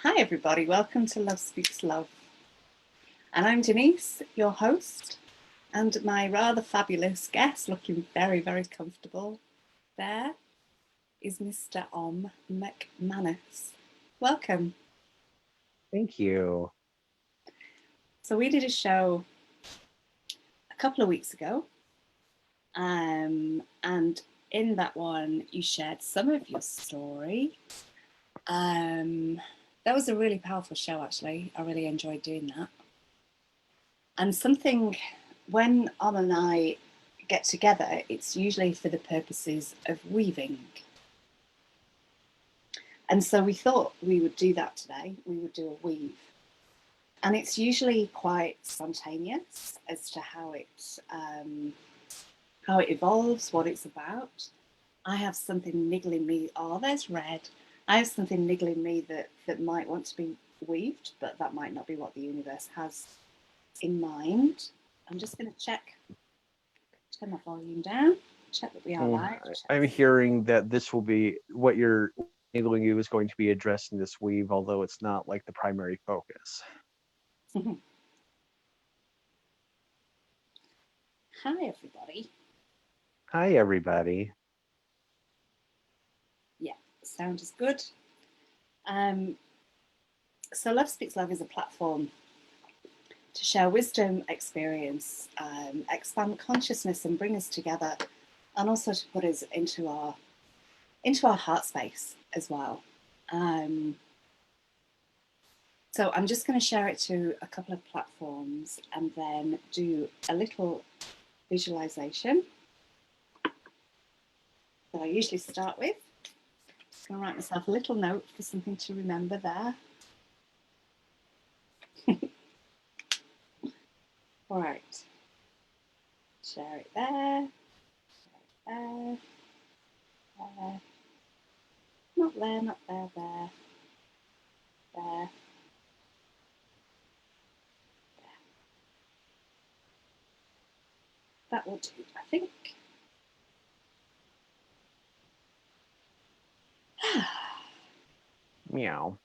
Hi everybody, welcome to Love Speaks Love. And I'm Denise, your host, and my rather fabulous guest, looking very, very comfortable there, is Mr. McManus. Welcome. Thank you. So we did a show a couple of weeks ago, and in that one you shared some of your story. That was a really powerful show, actually. I really enjoyed doing that. And something, when and I get together, it's usually for the purposes of weaving. And so we thought we would do that today. We would do a weave. And it's usually quite spontaneous as to how it evolves, what it's about. I have something niggling me. Oh, there's red. I have something niggling me that might want to be weaved, but that might not be what the universe has in mind. I'm just going to turn my volume down, check that we are live. I'm hearing that this will be what you're enabling you is going to be addressed in this weave, although it's not like the primary focus. Hi, everybody. Hi, everybody. Yeah, sound is good. So Love Speaks Love is a platform to share wisdom, experience, expand consciousness, and bring us together, and also to put us into our heart space as well. So I'm just going to share it to a couple of platforms and then do a little visualization that I usually start with. Just going to write myself a little note for something to remember there. All right. Share it there. Share it there. There. Not there, not there, there. There. That will do, I think. Meow.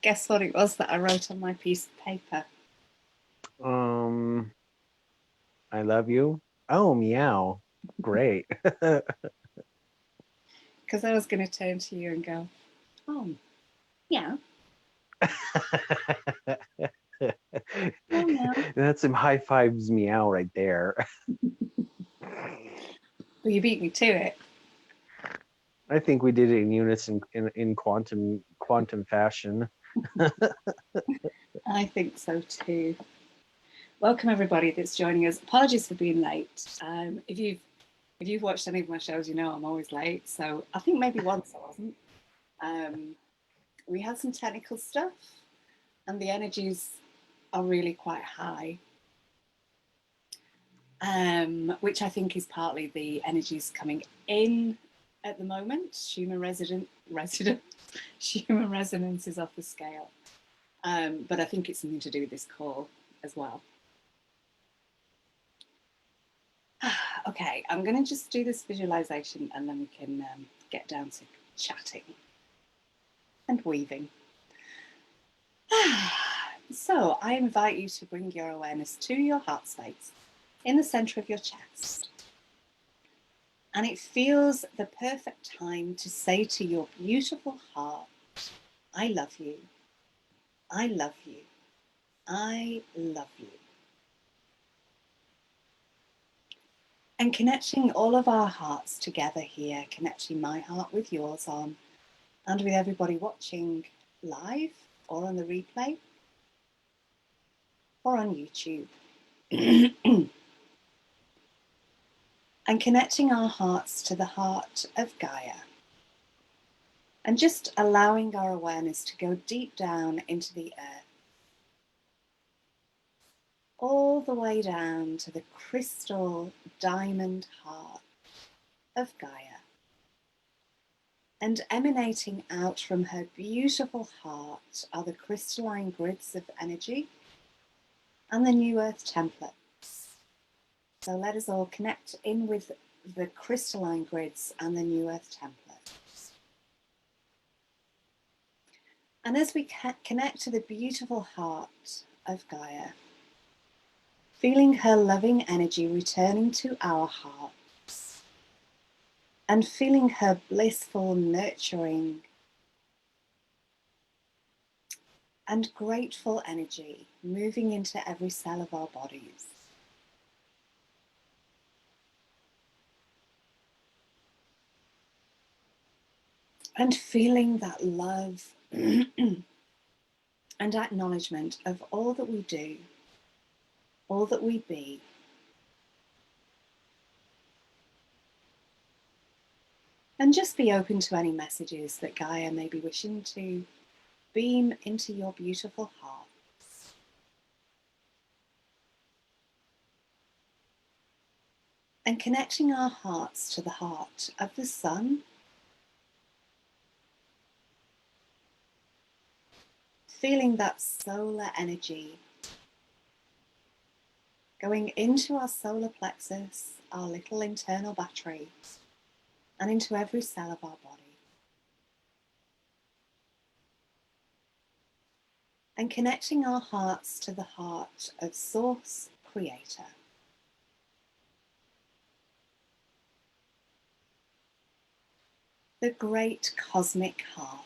Guess what it was that I wrote on my piece of paper? I love you. Oh, meow. Great. Because I was going to turn to you and go, oh, yeah. Oh, no. That's some high fives meow right there. Well, you beat me to it. I think we did it in unison in quantum fashion. I think so too. Welcome everybody that's joining us. Apologies for being late. If you've watched any of my shows, you know I'm always late. So I think maybe once I wasn't. We had some technical stuff, and the energies are really quite high, which I think is partly the energies coming in at the moment. Human resonance is off the scale, but I think it's something to do with this call as well. Okay, I'm going to just do this visualization and then we can get down to chatting and weaving. So I invite you to bring your awareness to your heart space in the center of your chest. And it feels the perfect time to say to your beautiful heart, I love you. I love you. I love you. And connecting all of our hearts together here, connecting my heart with yours and with everybody watching live or on the replay or on YouTube. And connecting our hearts to the heart of Gaia. And just allowing our awareness to go deep down into the earth. All the way down to the crystal diamond heart of Gaia. And emanating out from her beautiful heart are the crystalline grids of energy and the New Earth templates. So let us all connect in with the crystalline grids and the New Earth templates. And as we connect to the beautiful heart of Gaia, feeling her loving energy returning to our hearts, and feeling her blissful, nurturing, and grateful energy moving into every cell of our bodies. And feeling that love and acknowledgement of all that we do, all that we be. And just be open to any messages that Gaia may be wishing to beam into your beautiful heart. And connecting our hearts to the heart of the sun, feeling that solar energy going into our solar plexus, our little internal battery, and into every cell of our body. And connecting our hearts to the heart of Source Creator. The great cosmic heart.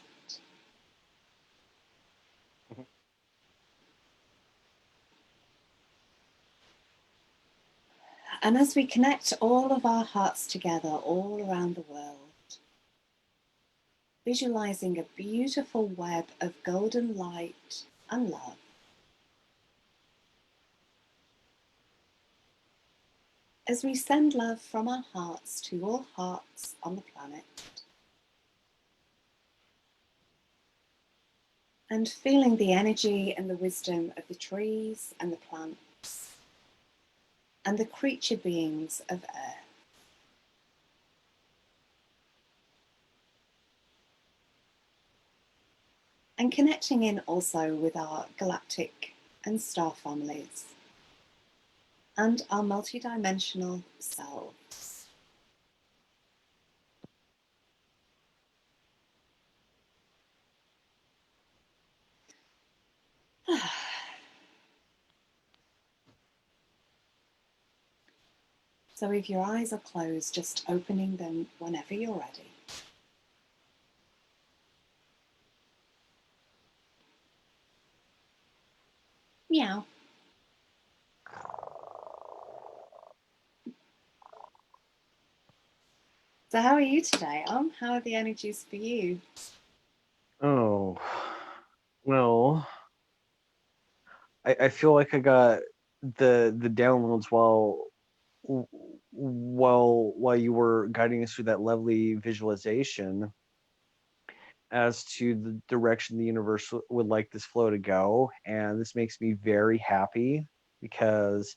And as we connect all of our hearts together all around the world, visualizing a beautiful web of golden light and love, as we send love from our hearts to all hearts on the planet, and feeling the energy and the wisdom of the trees and the plants and the creature beings of Earth. And connecting in also with our galactic and star families and our multidimensional selves. So if your eyes are closed, just opening them whenever you're ready. Meow. So how are you today, How are the energies for you? Oh, well, I feel like I got the downloads while you were guiding us through that lovely visualization as to the direction the universe would like this flow to go, and this makes me very happy because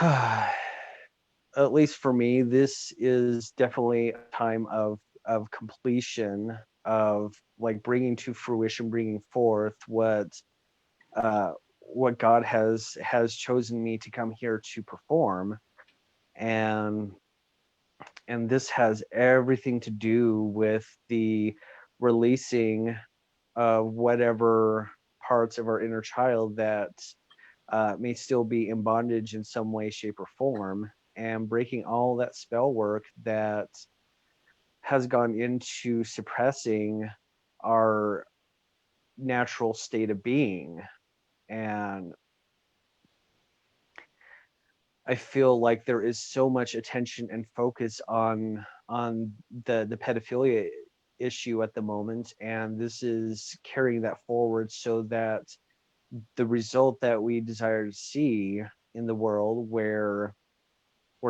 at least for me, this is definitely a time of completion, of like bringing to fruition, bringing forth uh, what God has chosen me to come here to perform, and this has everything to do with the releasing of whatever parts of our inner child that may still be in bondage in some way, shape, or form, and breaking all that spell work that has gone into suppressing our natural state of being. And I feel like there is so much attention and focus on the pedophilia issue at the moment, and this is carrying that forward so that the result that we desire to see in the world where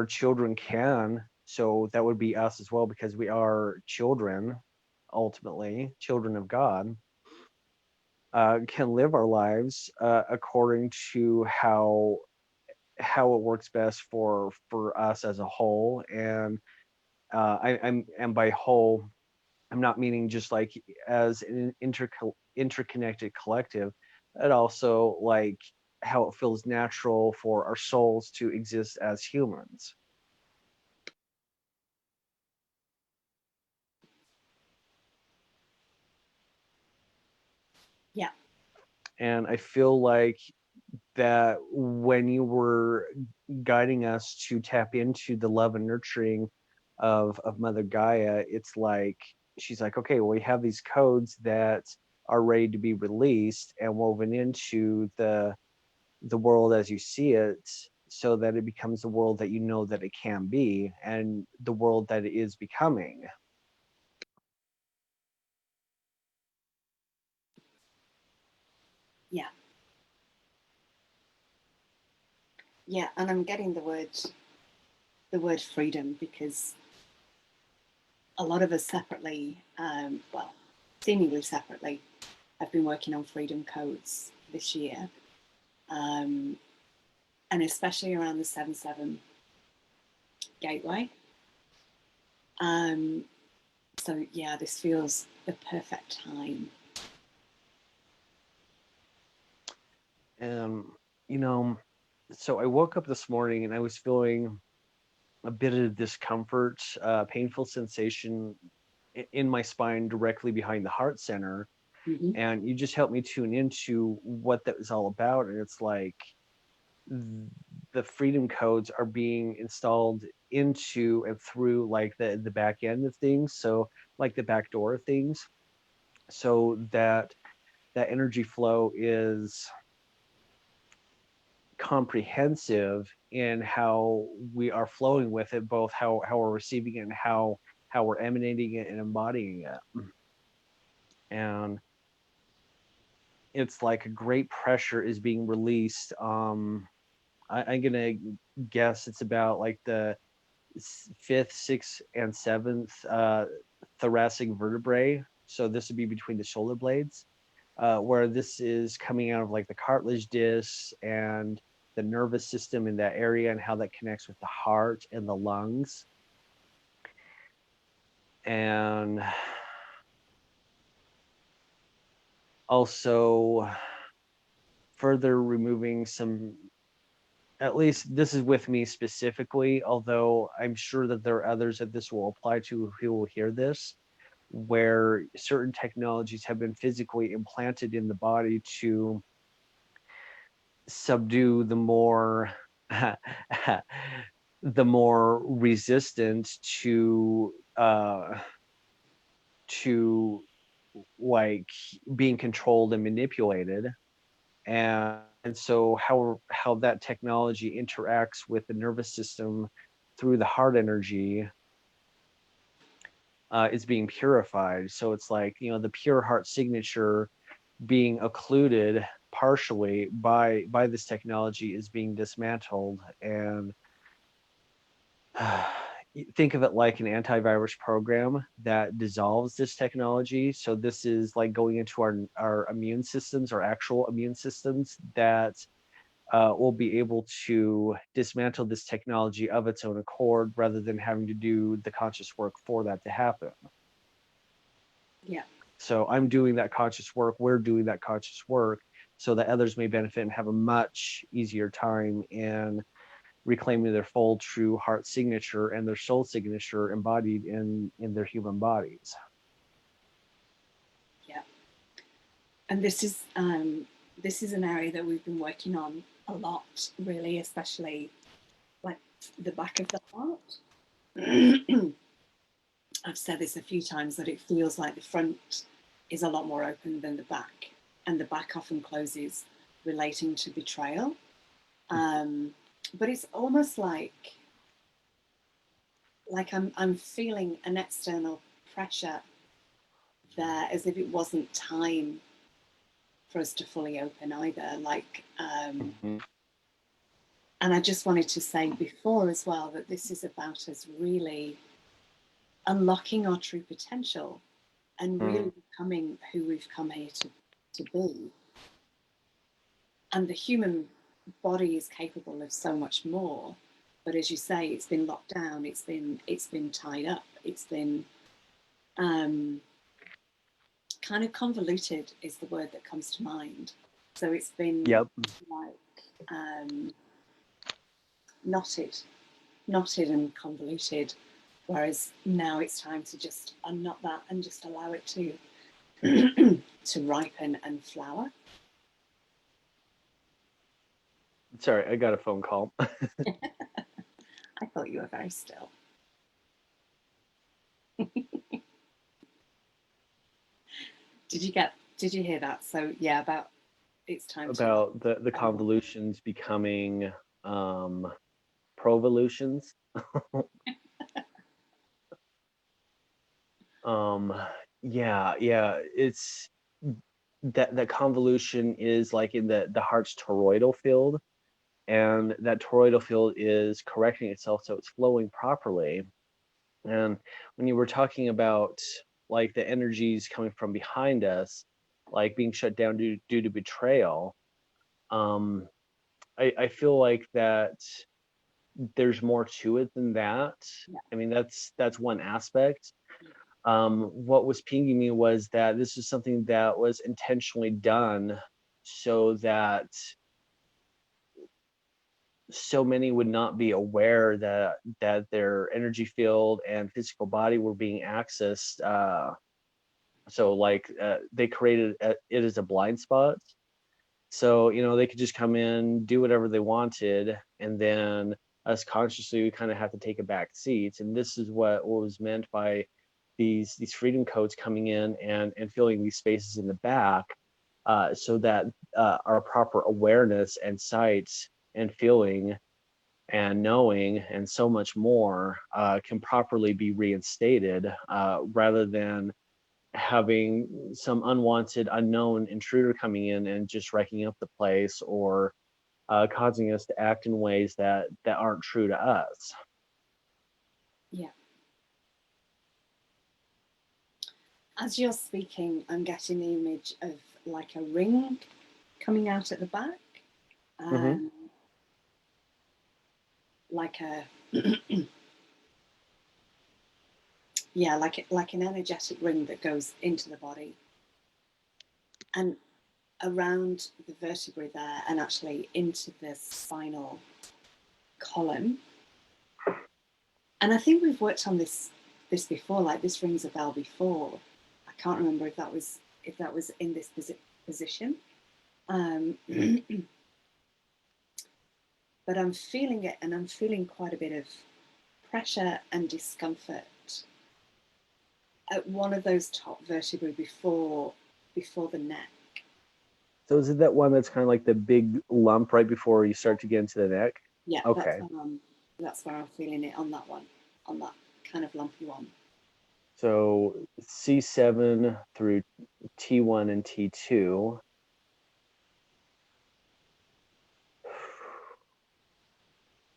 children can, so that would be us as well, because we are children, ultimately children of God, can live our lives according to how it works best for us as a whole. And I'm by whole, I'm not meaning just like as an interconnected collective, but also like how it feels natural for our souls to exist as humans. Yeah. And I feel like that when you were guiding us to tap into the love and nurturing of Mother Gaia, it's like she's like, okay, well, we have these codes that are ready to be released and woven into the world as you see it, so that it becomes the world that you know that it can be and the world that it is becoming. Yeah. Yeah. And I'm getting the word freedom, because a lot of us separately, well, seemingly separately, have been working on freedom codes this year. Um, and especially around the 7/7 gateway. Um, so yeah, this feels the perfect time. And you know, so I woke up this morning and I was feeling a bit of discomfort, painful sensation in my spine directly behind the heart center. Mm-hmm. And you just helped me tune into what that was all about. And it's like the freedom codes are being installed into and through like the back end of things. So like the back door of things, so that that energy flow is comprehensive in how we are flowing with it, both how we're receiving it and how we're emanating it and embodying it. And it's like a great pressure is being released. I'm gonna guess it's about like the fifth, sixth, and seventh thoracic vertebrae. So this would be between the shoulder blades, where this is coming out of like the cartilage discs and the nervous system in that area and how that connects with the heart and the lungs. And also further removing some, at least this is with me specifically, although I'm sure that there are others that this will apply to who will hear this, where certain technologies have been physically implanted in the body to subdue the more the more resistant to like being controlled and manipulated. And so how that technology interacts with the nervous system through the heart energy is being purified. So it's like, you know, the pure heart signature being occluded partially by this technology is being dismantled. And think of it like an antivirus program that dissolves this technology. So this is like going into our immune systems, our actual immune systems, that will be able to dismantle this technology of its own accord rather than having to do the conscious work for that to happen. Yeah. So I'm doing that conscious work, we're doing that conscious work, so that others may benefit and have a much easier time in reclaiming their full true heart signature and their soul signature embodied in their human bodies. Yeah. And this is an area that we've been working on a lot, really, especially like the back of the heart. I've said this a few times, that it feels like the front is a lot more open than the back, and the back often closes, relating to betrayal. Um, but it's almost like I'm feeling an external pressure there, as if it wasn't time for us to fully open either. Mhm. And I just wanted to say before as well that this is about us really unlocking our true potential and really becoming who we've come here to be. And the human body is capable of so much more. But as you say, it's been locked down, it's been tied up, it's been um, kind of convoluted is the word that comes to mind. So it's been Yep. like knotted, knotted and convoluted. Whereas now it's time to just unknot that and just allow it to to ripen and flower. Sorry, I got a phone call. I thought you were very still. Did you hear that? So yeah, about it's time About the convolutions becoming provolutions. Yeah, it's that convolution is like in the heart's toroidal field, and that toroidal field is correcting itself so it's flowing properly. And when you were talking about like the energies coming from behind us, like being shut down due to betrayal, um, I feel like that there's more to it than that. Yeah. I mean, that's one aspect. What was pinging me was that this is something that was intentionally done so that so many would not be aware that their energy field and physical body were being accessed. So like they created it as a blind spot. So, they could just come in, do whatever they wanted, and then us consciously we kind of have to take a back seat. And this is what was meant by these freedom codes coming in and filling these spaces in the back, so that our proper awareness and sight and feeling and knowing and so much more can properly be reinstated, rather than having some unwanted unknown intruder coming in and just wrecking up the place, or causing us to act in ways that aren't true to us. Yeah. As you're speaking, I'm getting the image of like a ring coming out at the back, Mm-hmm. like a yeah, like an energetic ring that goes into the body and around the vertebrae there, and actually into the spinal column. And I think we've worked on this before. Like this rings a bell before. I can't remember if that was in this position. But I'm feeling it, and I'm feeling quite a bit of pressure and discomfort at one of those top vertebrae before the neck. So is it that one that's kind of like the big lump right before you start to get into the neck? Yeah, Okay. that's where I'm feeling it, on that one, on that kind of lumpy one. So C7 through T1 and T2.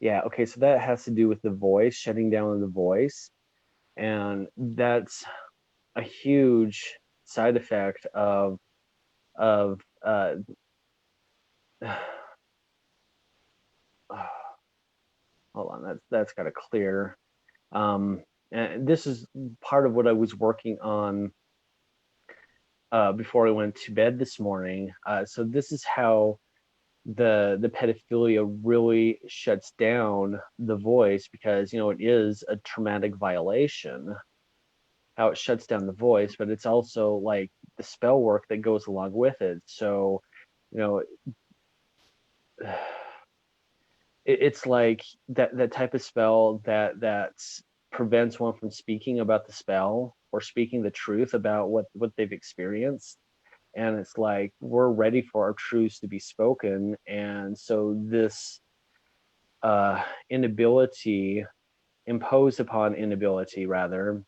Yeah, okay, so that has to do with the voice, shutting down the voice. And that's a huge side effect of hold on, that's got to clear. And this is part of what I was working on before I went to bed this morning. So this is how the pedophilia really shuts down the voice, because it is a traumatic violation. How it shuts down the voice, but it's also like the spell work that goes along with it. So, you know, it's like that type of spell that prevents one from speaking about the spell or speaking the truth about what they've experienced. And it's like we're ready for our truths to be spoken, and so this inability, imposed upon inability rather,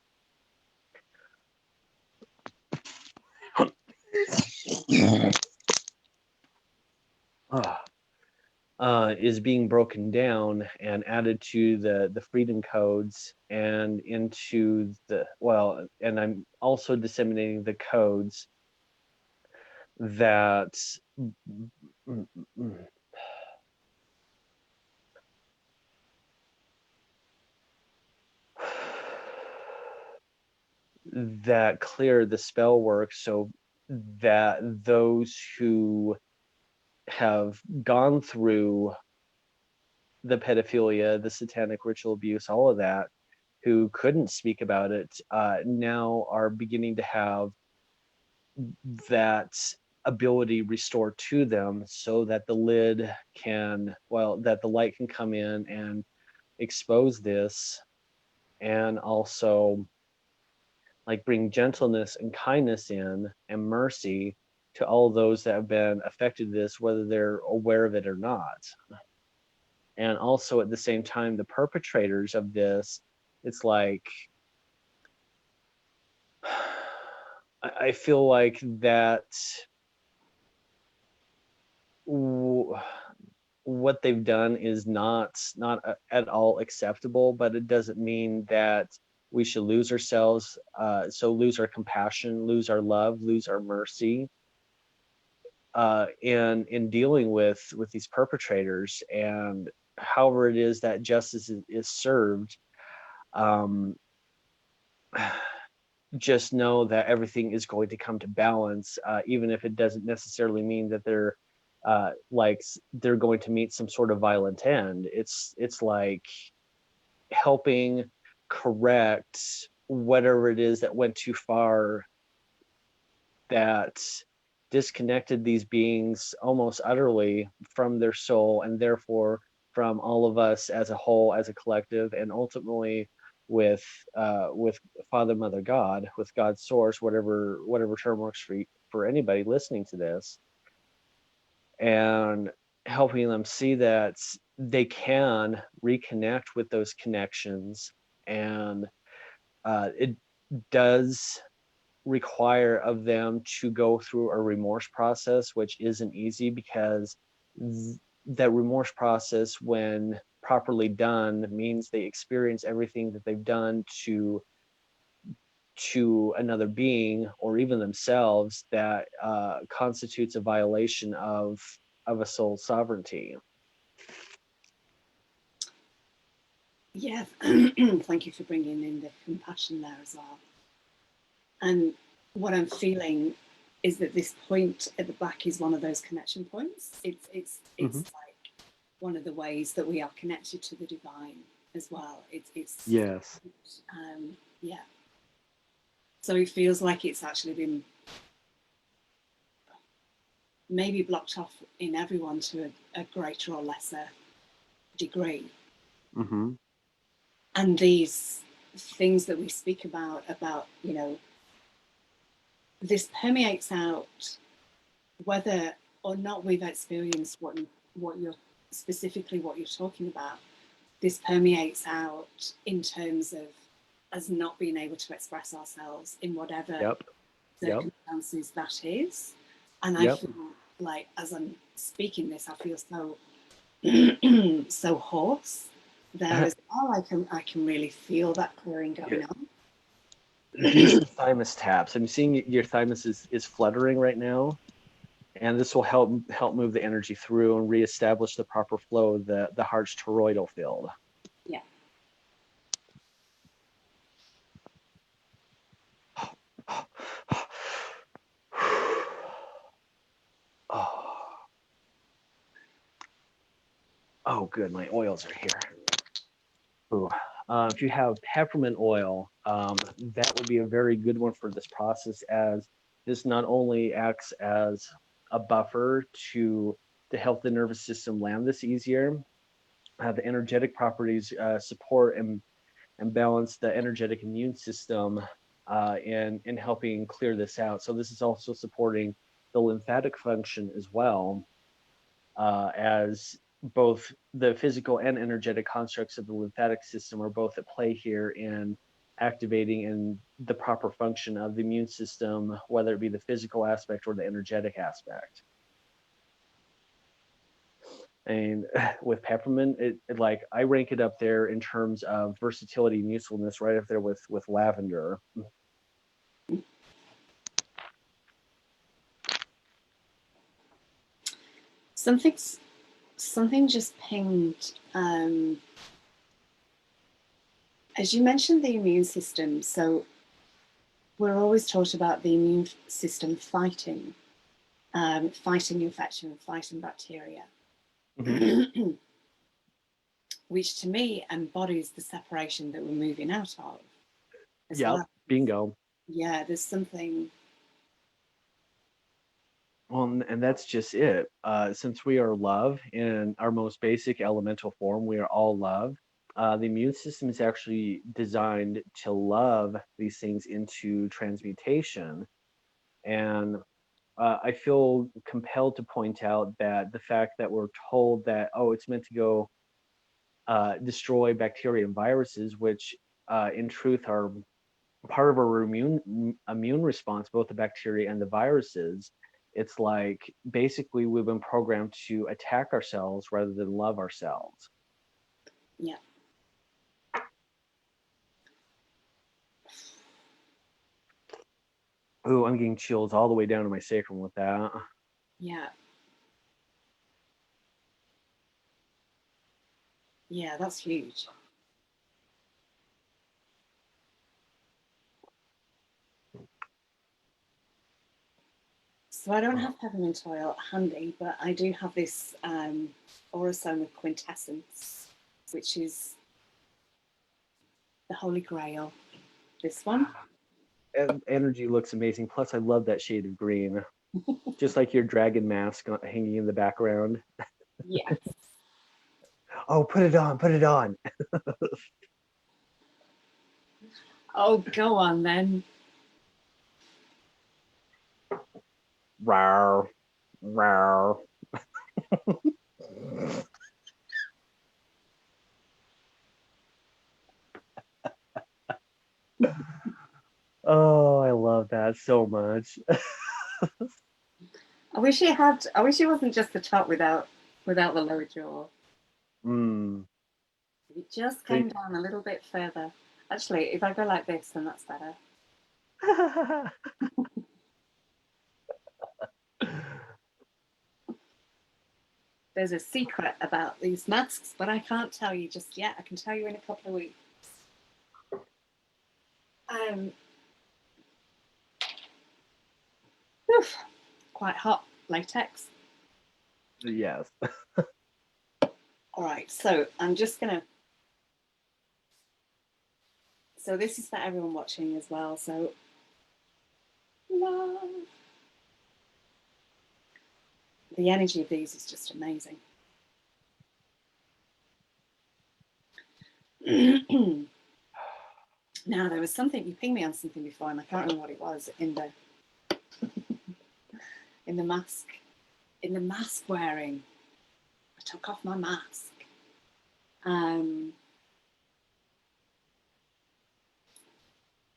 is being broken down and added to the freedom codes and into and I'm also disseminating the codes that that clear the spell work, so that those who have gone through the pedophilia, the satanic ritual abuse, all of that, who couldn't speak about it, now are beginning to have that ability restored to them, so that the lid can, well, that the light can come in and expose this, and also like bring gentleness and kindness in and mercy to all those that have been affected this, whether they're aware of it or not. And also at the same time, the perpetrators of this, it's like I feel like that what they've done is not at all acceptable, but it doesn't mean that we should lose ourselves, so lose our compassion, lose our love, lose our mercy, in dealing with these perpetrators. And however it is that justice is served, um, just know that everything is going to come to balance, even if it doesn't necessarily mean that they're like they're going to meet some sort of violent end. It's like helping correct whatever it is that went too far, that disconnected these beings almost utterly from their soul, and therefore from all of us as a whole, as a collective, and ultimately with Father, Mother, God, with God's source, whatever term works for anybody listening to this, and helping them see that they can reconnect with those connections. And it does require of them to go through a remorse process, which isn't easy, because that remorse process, when properly done, means they experience everything that they've done to another being or even themselves that constitutes a violation of a soul's sovereignty. Yeah, thank you for bringing in the compassion there as well. And what I'm feeling is that this point at the back is one of those connection points. It's like one of the ways that we are connected to the divine as well. It's Yes. yeah. So it feels like it's actually been maybe blocked off in everyone to a greater or lesser degree. Mm-hmm. And these things that we speak about, you know, this permeates out whether or not we've experienced what you're specifically what you're talking about. This permeates out in terms of us not being able to express ourselves in whatever Yep. Yep. circumstances that is. And I Yep. feel like as I'm speaking this, I feel so so hoarse there as well. I can really feel that clearing going on. Do some thymus taps. I'm seeing your thymus is fluttering right now, and this will help move the energy through and reestablish the proper flow of the heart's toroidal field. Yeah. Oh, oh, good. My oils are here. Ooh. If you have peppermint oil, that would be a very good one for this process, as this not only acts as a buffer to help the nervous system land this easier. The energetic properties support and balance the energetic immune system, in helping clear this out. So this is also supporting the lymphatic function as well, as both the physical and energetic constructs of the lymphatic system are both at play here in activating in the proper function of the immune system, whether it be the physical aspect or the energetic aspect. And with peppermint, it like I rank it up there in terms of versatility and usefulness, right up there with lavender. Something's something just pinged. As you mentioned the immune system, so we're always taught about the immune system fighting infection, fighting bacteria, Mm-hmm. which to me embodies the separation that we're moving out of as Yep. well. Bingo. Yeah, there's something. Well, and that's just it. Since we are love in our most basic elemental form, we are all love. The immune system is actually designed to love these things into transmutation. And I feel compelled to point out that the fact that we're told that, oh, it's meant to go destroy bacteria and viruses, which in truth are part of our immune response, both the bacteria and the viruses. It's like basically we've been programmed to attack ourselves rather than love ourselves. Yeah. Ooh, I'm getting chills all the way down to my sacrum with that. Yeah. Yeah, that's huge. So I don't have peppermint oil handy, but I do have this orosome of quintessence, which is the holy grail. This one. Energy looks amazing. Plus, I love that shade of green, just like your dragon mask hanging in the background. Yes. Oh, put it on, put it on. Oh, go on then. Rawr, rawr. Oh, I love that so much. I wish it had. I wish it wasn't just the top without the lower jaw. Mm. If it just came down a little bit further. Actually, if I go like this, then that's better. There's a secret about these masks, but I can't tell you just yet. I can tell you in a couple of weeks. Um, oof, quite hot latex. Yes. All right, so I'm just gonna. So this is for everyone watching as well. So love. The energy of these is just amazing. Now there was something you pinged me on something before, and I can't remember what it was in the mask wearing. I took off my mask.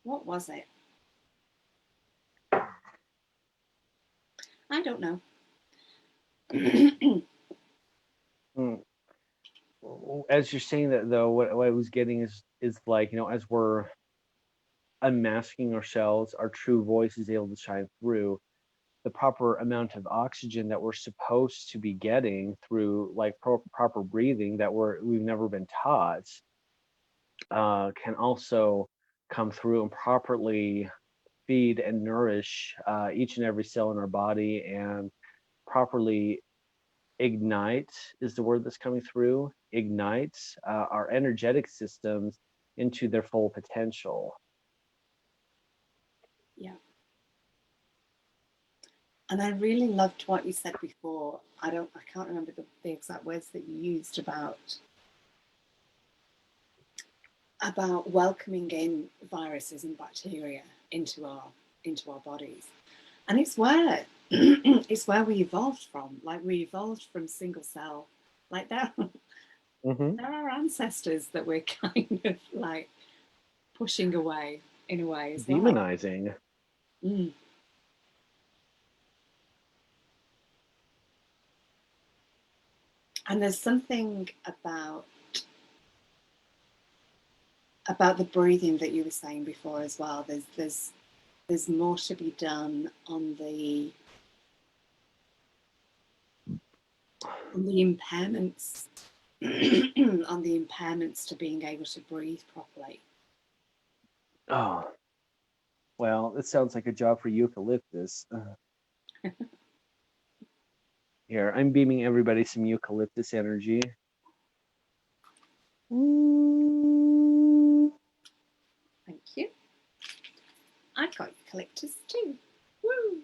What was it? I don't know. Mm. As you're saying that though, what I was getting is like, as we're unmasking ourselves, our true voice is able to shine through. The proper amount of oxygen that we're supposed to be getting through like proper breathing that we've never been taught can also come through and properly feed and nourish each and every cell in our body and properly ignite is the word that's coming through, ignites our energetic systems into their full potential. Yeah. And I really loved what you said before. I can't remember the exact words that you used about welcoming in viruses and bacteria into our bodies. And it's where it's where we evolved from. Like we evolved from single cell. Like Mm-hmm. there are ancestors that we're kind of like pushing away in a way as well. Demonizing. Mm. And there's something about the breathing that you were saying before as well. There's more to be done on the impairments on the impairments to being able to breathe properly. Oh, well, it sounds like a job for eucalyptus. Here, I'm beaming everybody some eucalyptus energy. Thank you. I've got eucalyptus too. Woo!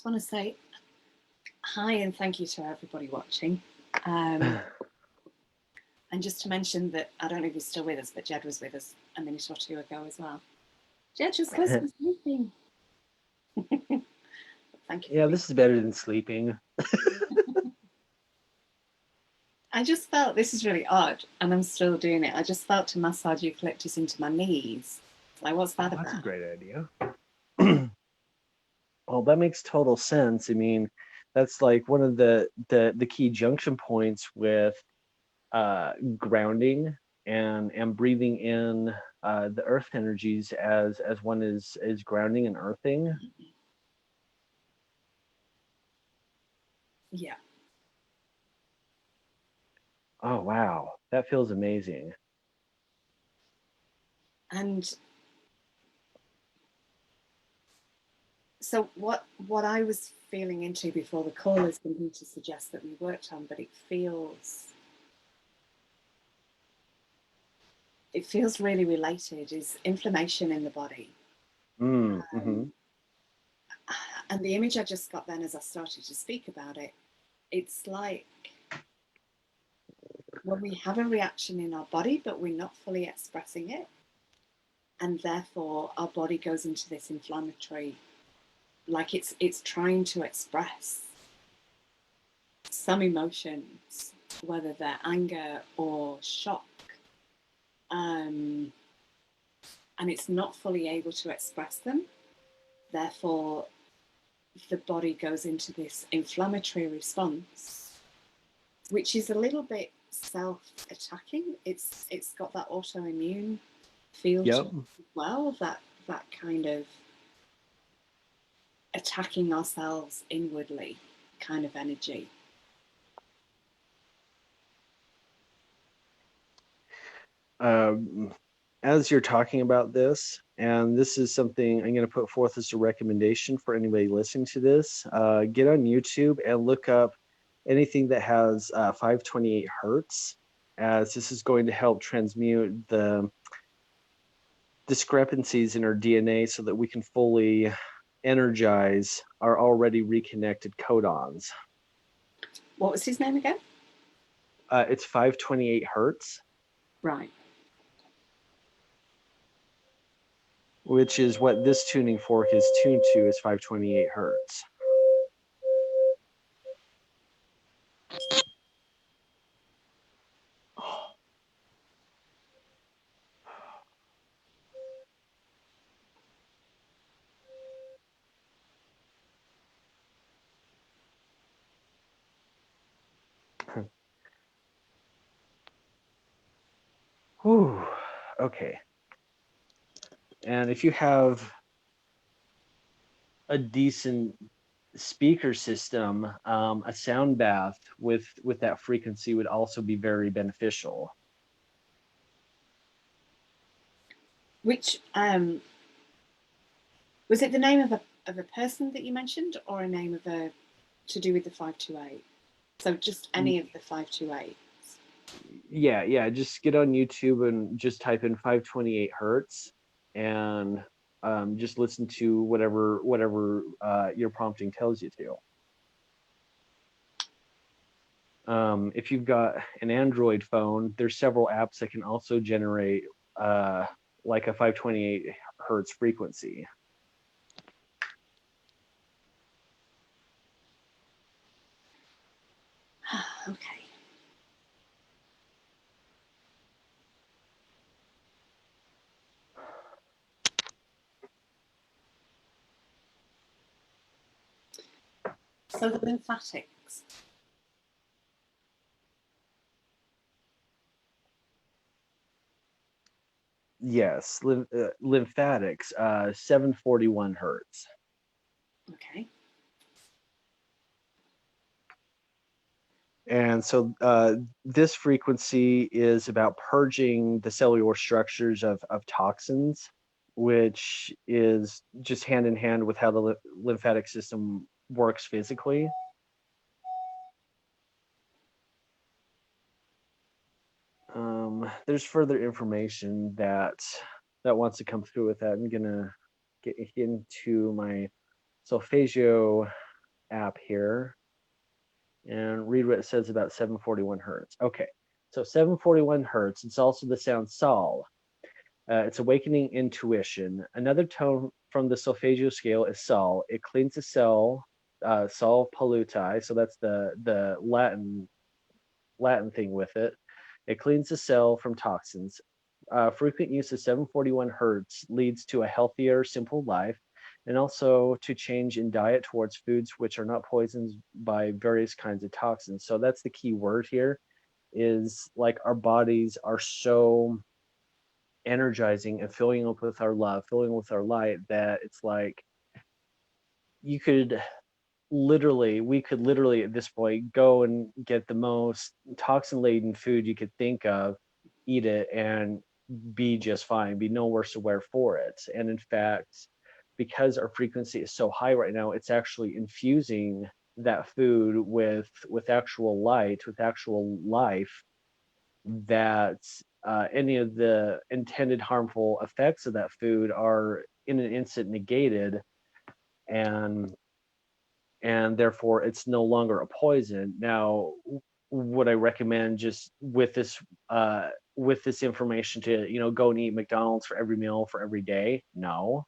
just want to say hi and thank you to everybody watching. And just to mention that, I don't know if he's still with us, but Jed was with us a minute or two ago as well. Jed just goes to sleeping. Thank you. Yeah, this is better than sleeping. I just felt, this is really odd, and I'm still doing it. I just felt to massage eucalyptus into my knees. Like, what's that about? That's a great idea. Well, that makes total sense. I mean, that's like one of the key junction points with grounding and breathing in the earth energies as one is grounding and earthing. Yeah. Oh wow, that feels amazing. And so what I was feeling into before the call is something to suggest that we worked on, but it feels really related, is inflammation in the body. Mm-hmm. And the image I just got then as I started to speak about it, it's like when we have a reaction in our body, but we're not fully expressing it. And therefore our body goes into this inflammatory, like it's trying to express some emotions, whether they're anger or shock. And it's not fully able to express them. Therefore, the body goes into this inflammatory response, which is a little bit self-attacking. It's got that autoimmune feel to Yep. it as well, that kind of attacking ourselves inwardly kind of energy. As you're talking about this, and this is something I'm going to put forth as a recommendation for anybody listening to this, get on YouTube and look up anything that has 528 hertz, as this is going to help transmute the discrepancies in our DNA so that we can fully energize our already reconnected codons. What was his name again? It's 528 hertz. Right. Which is what this tuning fork is tuned to, is 528 hertz. Whew. Okay. And if you have a decent speaker system, a sound bath with that frequency would also be very beneficial. Which was it the name of a person that you mentioned, or a name of a to do with the 528? So just any of the 528. Yeah. Just get on YouTube and just type in 528 hertz, and just listen to whatever your prompting tells you to. If you've got an Android phone, there's several apps that can also generate like a 528 hertz frequency. Okay. So the lymphatics. Yes, lymphatics, 741 hertz. Okay. And so this frequency is about purging the cellular structures of toxins, which is just hand in hand with how the lymphatic system works physically. There's further information that wants to come through with that. I'm gonna get into my solfeggio app here and read what it says about 741 hertz. Okay, so 741 hertz, it's also the sound sol. It's awakening intuition. Another tone from the solfeggio scale is sol. It cleans the cell, sol polluti, so that's the Latin thing with it. It cleans the cell from toxins. Frequent use of 741 hertz leads to a healthier, simple life, and also to change in diet towards foods which are not poisoned by various kinds of toxins. So that's the key word here, is like our bodies are so energizing and filling up with our love, filling with our light, that it's like you could we could literally at this point go and get the most toxin laden food you could think of, eat it, and be just fine, be no worse aware for it. And in fact, because our frequency is so high right now, it's actually infusing that food with actual light, with actual life, that any of the intended harmful effects of that food are in an instant negated, and therefore it's no longer a poison. Now, would I recommend just with this information to go and eat McDonald's for every meal for every day? No.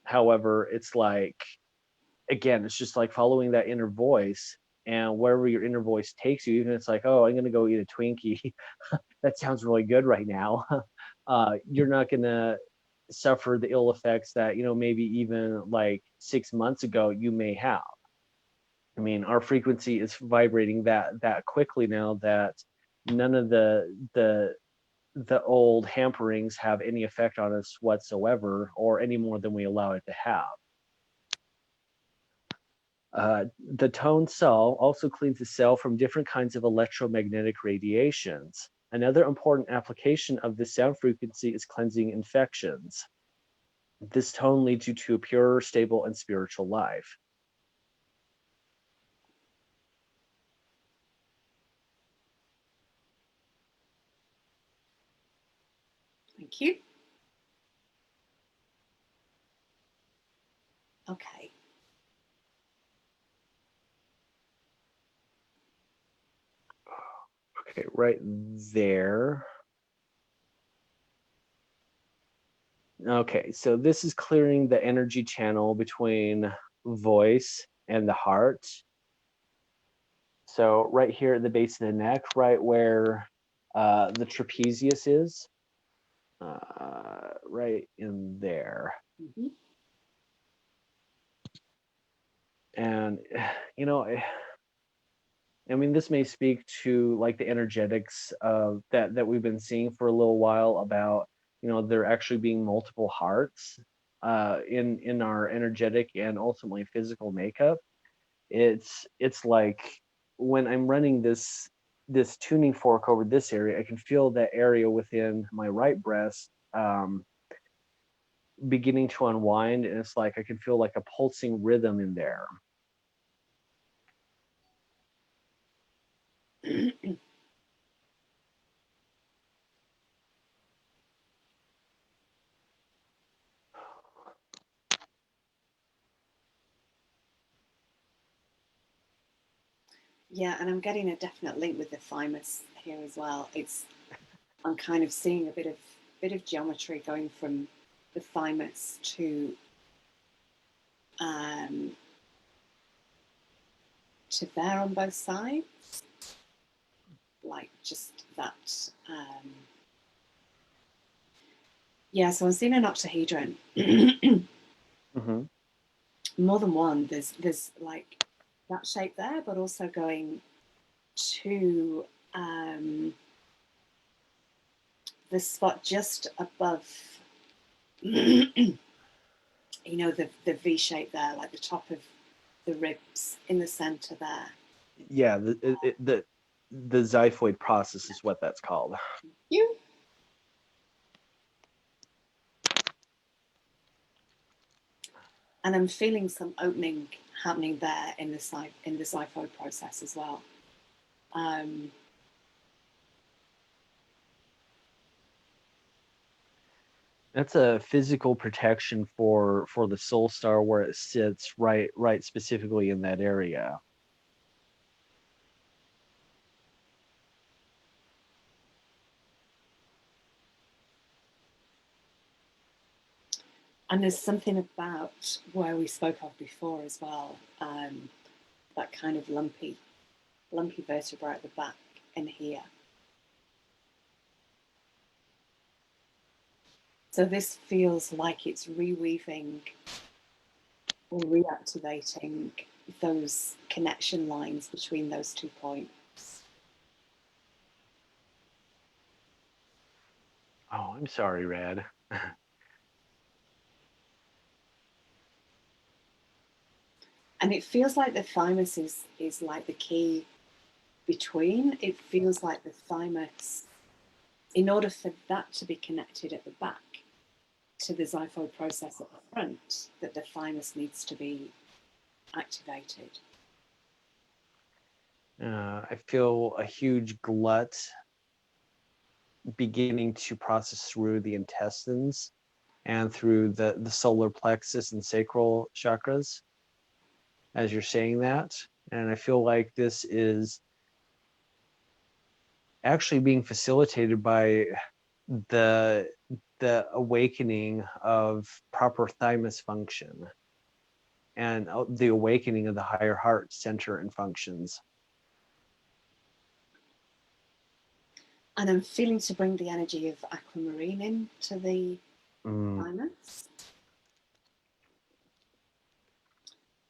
However, it's like, again, it's just like following that inner voice, and wherever your inner voice takes you, even if it's like, oh, I'm going to go eat a Twinkie, that sounds really good right now. You're not going to suffer the ill effects that maybe even like 6 months ago you may have. I mean, our frequency is vibrating that quickly now that none of the old hamperings have any effect on us whatsoever, or any more than we allow it to have. The tone cell also cleans the cell from different kinds of electromagnetic radiations. Another important application of this sound frequency is cleansing infections. This tone leads you to a pure, stable, and spiritual life. Thank you. Okay. Okay, right there. Okay, so this is clearing the energy channel between voice and the heart. So right here at the base of the neck, right where the trapezius is, right in there. Mm-hmm. And I mean, this may speak to like the energetics of that we've been seeing for a little while about there actually being multiple hearts in our energetic and ultimately physical makeup. It's like when I'm running this tuning fork over this area, I can feel that area within my right breast beginning to unwind, and it's like I can feel like a pulsing rhythm in there. Yeah, and I'm getting a definite link with the thymus here as well. I'm kind of seeing a bit of geometry going from the thymus to there on both sides, like just that. Yeah, so I'm seeing an octahedron. Mm-hmm. More than one. There's like that shape there, but also going to the spot just above, the V shape there, like the top of the ribs in the center there. Yeah, the xiphoid process is what that's called. You. And I'm feeling some opening happening there in the xiphoid process as well. That's a physical protection for the soul star where it sits right specifically in that area. And there's something about where we spoke of before as well, that kind of lumpy vertebra at the back and here. So this feels like it's reweaving or reactivating those connection lines between those 2 points. Oh, I'm sorry, Rad. And it feels like the thymus is like the key between. It feels like the thymus, in order for that to be connected at the back to the xiphoid process at the front, that the thymus needs to be activated. I feel a huge glut beginning to process through the intestines and through the solar plexus and sacral chakras as you're saying that. And I feel like this is actually being facilitated by the the awakening of proper thymus function and the awakening of the higher heart center and functions. And I'm feeling to bring the energy of aquamarine into the thymus.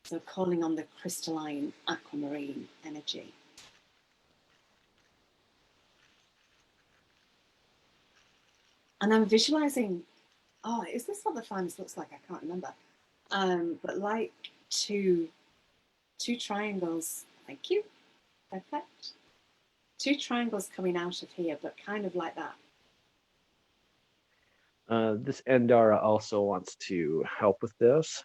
So calling on the crystalline aquamarine energy. And I'm visualizing, oh, is this what the thymus looks like? I can't remember. But like two triangles, thank you, perfect. Two triangles coming out of here, but kind of like that. This Endara also wants to help with this.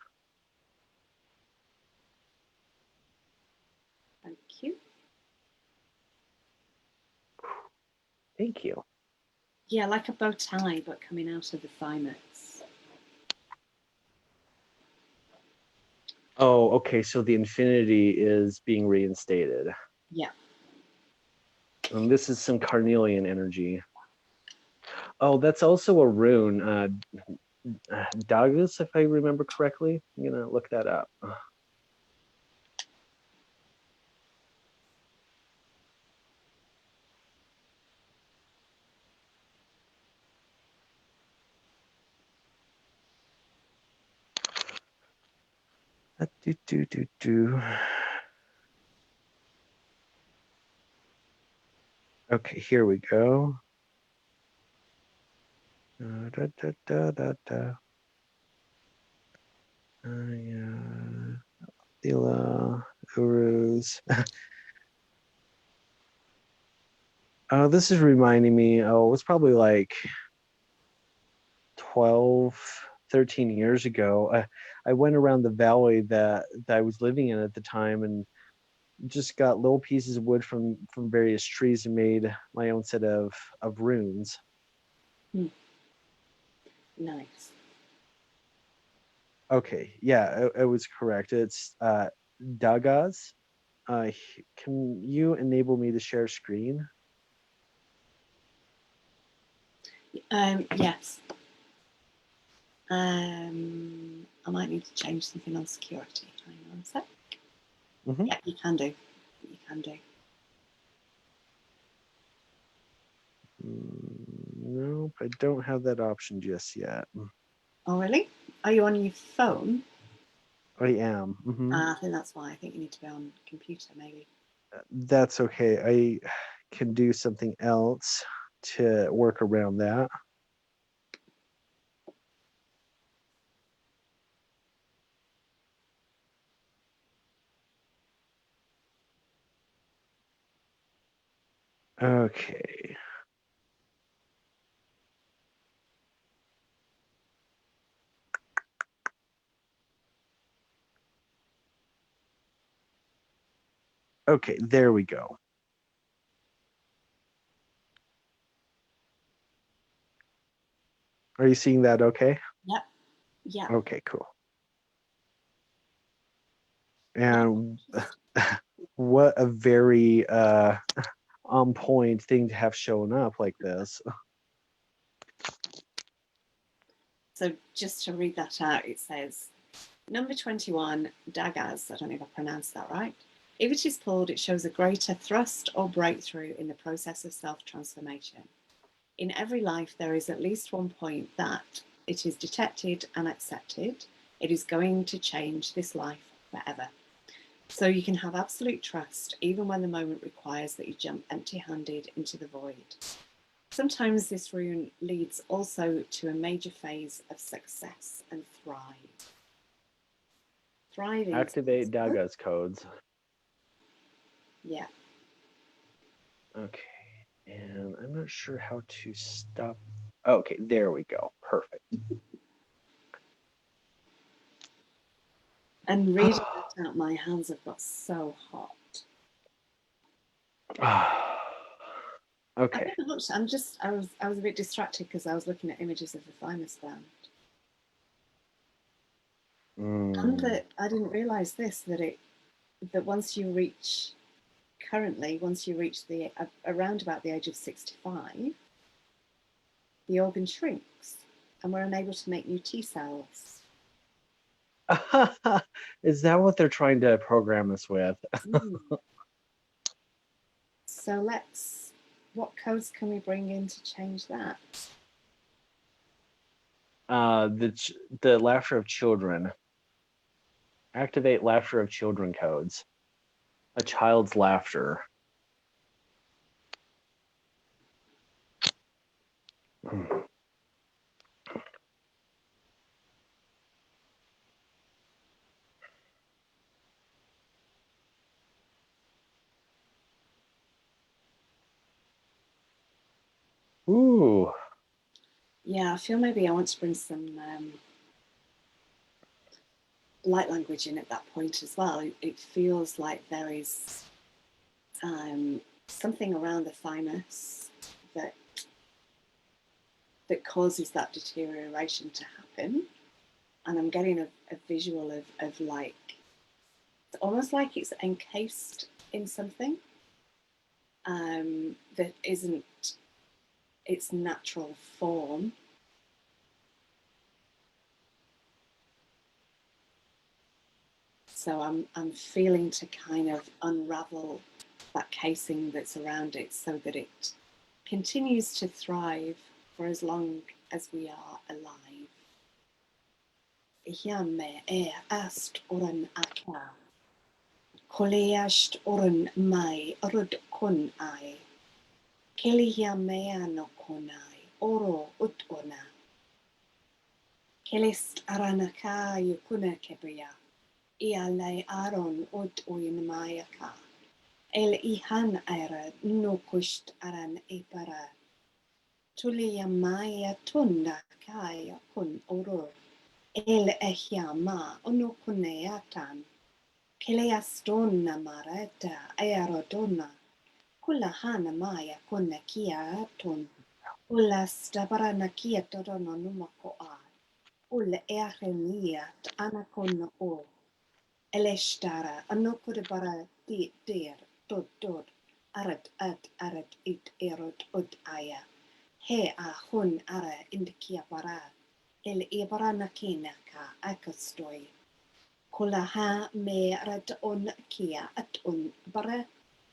Thank you. Thank you. Yeah, like a bow tie, but coming out of the thymus. Oh, okay. So the infinity is being reinstated. Yeah. And this is some carnelian energy. Oh, that's also a rune. Dagus, if I remember correctly. I'm gonna look that up. Do, do, do, do. Okay, here we go. Da, da, da, da, da. Yeah. Thela, Uruz. This is reminding me, oh, it was probably like 12, 13 years ago. I went around the valley that I was living in at the time and just got little pieces of wood from various trees and made my own set of runes. Nice. Okay, yeah, I was correct. It's Dagas. Can you enable me to share screen? Yes. I might need to change something on security. Hang on a sec. Mm-hmm. Yeah, you can do. You can do. Nope, I don't have that option just yet. Oh, really? Are you on your phone? I am. Mm-hmm. I think that's why. I think you need to be on computer, maybe. That's okay. I can do something else to work around that. Okay. Okay, there we go. Are you seeing that okay? Yep. Yeah. Okay, cool. Yeah. And what a very on point thing to have shown up like this. So just to read that out, it says, number 21, Dagaz, I don't know if I pronounced that right. If it is pulled, it shows a greater thrust or breakthrough in the process of self-transformation. In every life, there is at least one point that it is detected and accepted. It is going to change this life forever. So you can have absolute trust even when the moment requires that you jump empty-handed into the void. Sometimes this rune leads also to a major phase of success and thrive. Thriving. Activate Daga's codes. Yeah. Okay. And I'm not sure how to stop. Okay, there we go. Perfect. And reading that out, my hands have got so hot. Okay. I was a bit distracted because I was looking at images of the thymus gland. And that I didn't realise this, that once you reach the around about the age of 65, the organ shrinks and we're unable to make new T cells. Is that what they're trying to program us with? So what codes can we bring in to change that? The laughter of children. Activate laughter of children codes. A child's laughter. Ooh. Yeah, I feel maybe I want to bring some light language in at that point as well. It feels like there is something around the thymus that causes that deterioration to happen. And I'm getting a visual of like, it's almost like it's encased in something that isn't its natural form. So I'm feeling to kind of unravel that casing that's around it so that it continues to thrive for as long as we are alive. Ihiame e ast oran aka. Koleast oran mai rud kun ai. Kelihiamea no konai. Oro ut ona. Kelist aranaka yukuna kebria. Ia lei aron ut uin mayaka. El ihan era no kust aran epara. Tulia maya tunda kaya kun oror. El ehia ma ono kuneatan. Keleastona mareta aerodona. Kulahana maya kuna kia atun. Ulla stabarana kia torono numako a. Ulla eareniat anakona o. Elestara anokure bara di dir dod arat arat it erot od aya. He a hun ara indikia bara. El ebara nakina ka akastoi. Kulaha me rat on kia at un bara.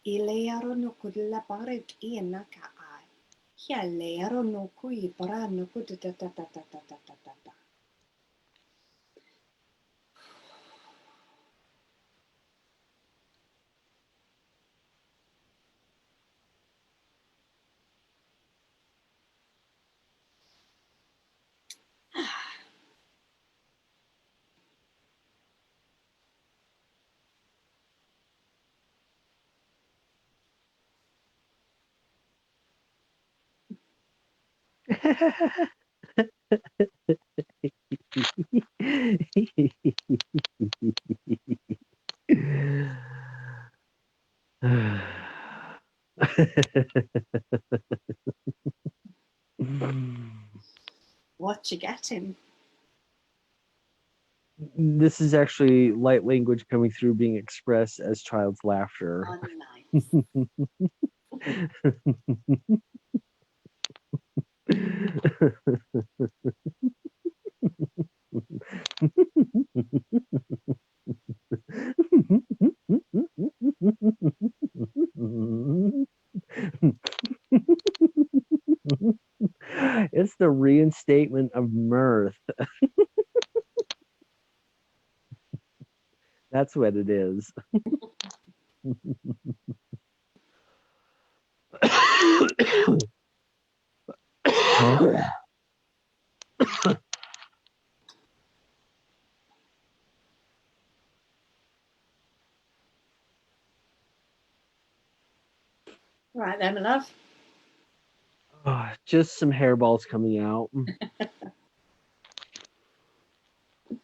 Ilearo no kudla barit iena ka ai. Hia learo no kui bara no kudata. What you getting? This is actually light language coming through, being expressed as child's laughter. Oh, nice. It's the reinstatement of mirth. That's what it is. Right then, my love. Oh, just some hairballs coming out.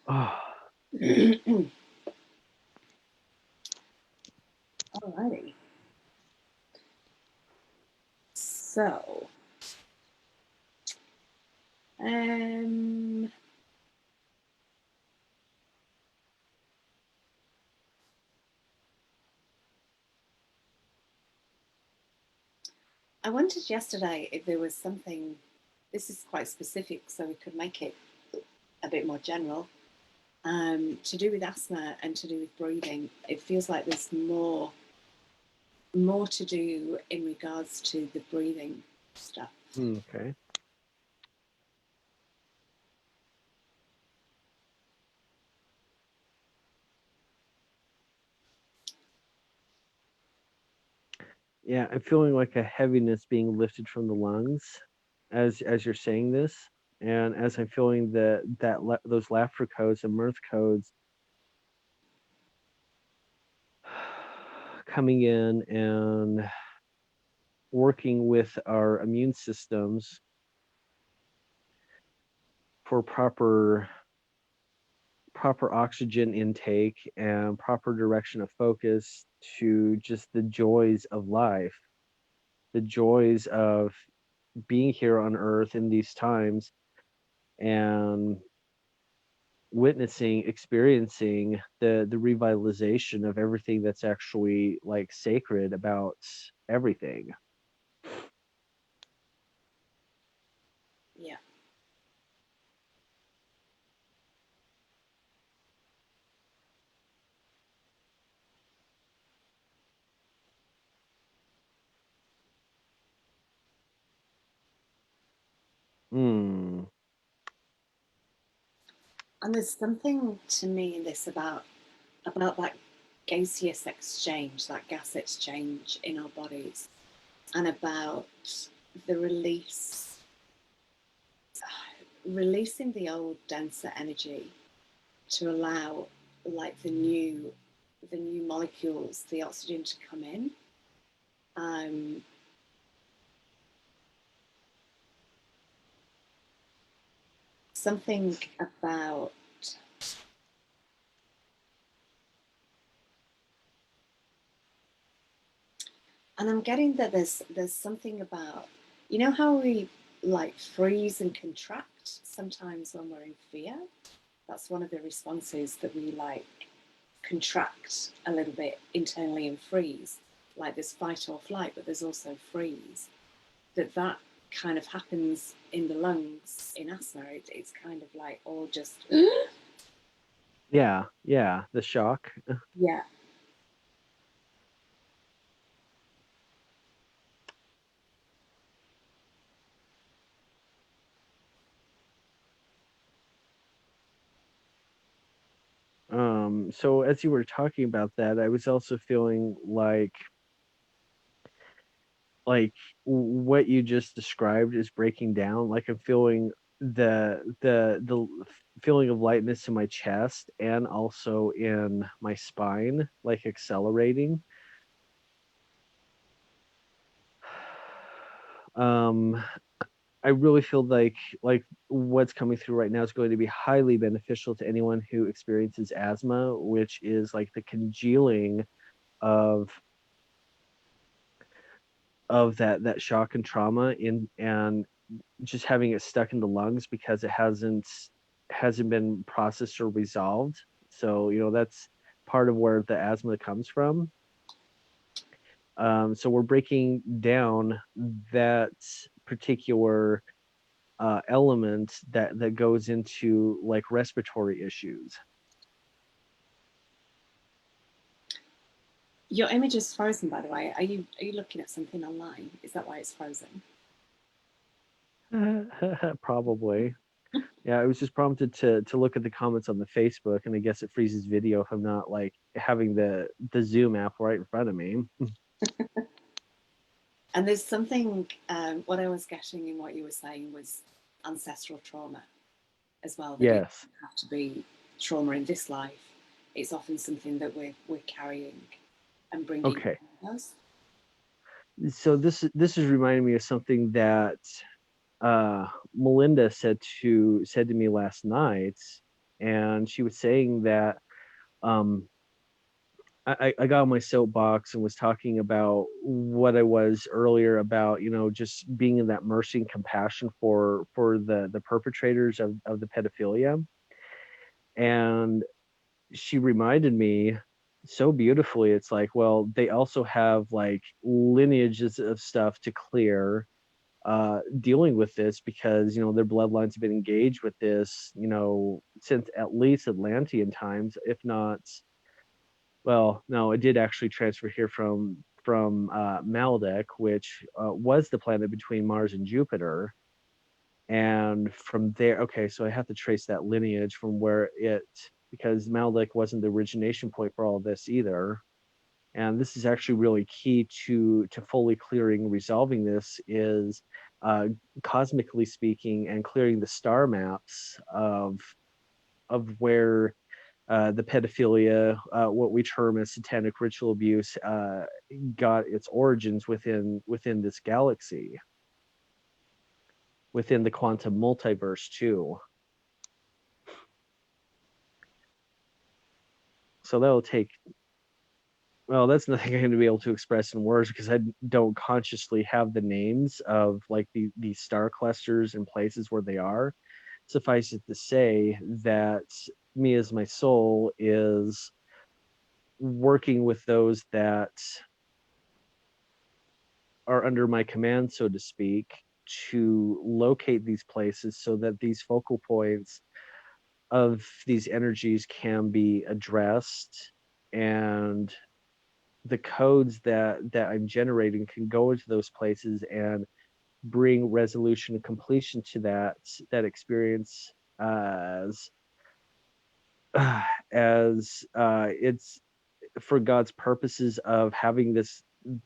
Oh, Alrighty. So, um, I wondered yesterday if there was something, this is quite specific, so we could make it a bit more general, to do with asthma and to do with breathing. It feels like there's more to do in regards to the breathing stuff. okay. Yeah, I'm feeling like a heaviness being lifted from the lungs as you're saying this, and as I'm feeling those laughter codes and mirth codes coming in and working with our immune systems for proper oxygen intake and proper direction of focus to just the joys of life, the joys of being here on earth in these times, and witnessing, experiencing the revitalization of everything that's actually like sacred about everything. Yeah. Hmm. And there's something to me in this about that gaseous exchange, that gas exchange in our bodies, and about the releasing the old denser energy to allow like the new molecules, the oxygen to come in. Um, Something about, and I'm getting that there's something about, you know how we like freeze and contract sometimes when we're in fear. That's one of the responses, that we like contract a little bit internally and freeze. Like there's fight or flight, but there's also freeze. That kind of happens in the lungs in asthma. It's kind of like all just Yeah, yeah, the shock. yeah. So as you were talking about that, I was also feeling like what you just described is breaking down. Like I'm feeling the feeling of lightness in my chest and also in my spine, like accelerating. Um, I really feel like what's coming through right now is going to be highly beneficial to anyone who experiences asthma, which is like the congealing of that shock and trauma in and just having it stuck in the lungs because it hasn't been processed or resolved. So, that's part of where the asthma comes from. So we're breaking down that particular element that goes into like respiratory issues. Your image is frozen, by the way. Are you looking at something online? Is that why it's frozen? Probably. Yeah, I was just prompted to look at the comments on the Facebook, and I guess it freezes video if I'm not like having the Zoom app right in front of me. And there's something, what I was getting in what you were saying was ancestral trauma as well, that it Yes. doesn't have to be trauma in this life. It's often something that we're carrying and bringing Okay. with us. So this is reminding me of something that Melinda said to me last night, and she was saying that um, I got on my soapbox and was talking about what I was earlier about, just being in that mercy and compassion for the perpetrators of the pedophilia. And she reminded me so beautifully, it's like, well, they also have like lineages of stuff to clear, dealing with this because their bloodlines have been engaged with this since at least Atlantean times, if not. Well, no, it did actually transfer here from Maldek, which was the planet between Mars and Jupiter. And from there, okay, so I have to trace that lineage from where because Maldek wasn't the origination point for all of this either. And this is actually really key to fully clearing, resolving this is uh, cosmically speaking, and clearing the star maps of where the pedophilia, what we term as satanic ritual abuse, got its origins within this galaxy, within the quantum multiverse too. So that'll take. Well, that's nothing I'm going to be able to express in words because I don't consciously have the names of like these star clusters and places where they are. Suffice it to say that me as my soul is working with those that are under my command, so to speak, to locate these places so that these focal points of these energies can be addressed, and the codes that I'm generating can go into those places and bring resolution and completion to that experience, as it's for God's purposes of having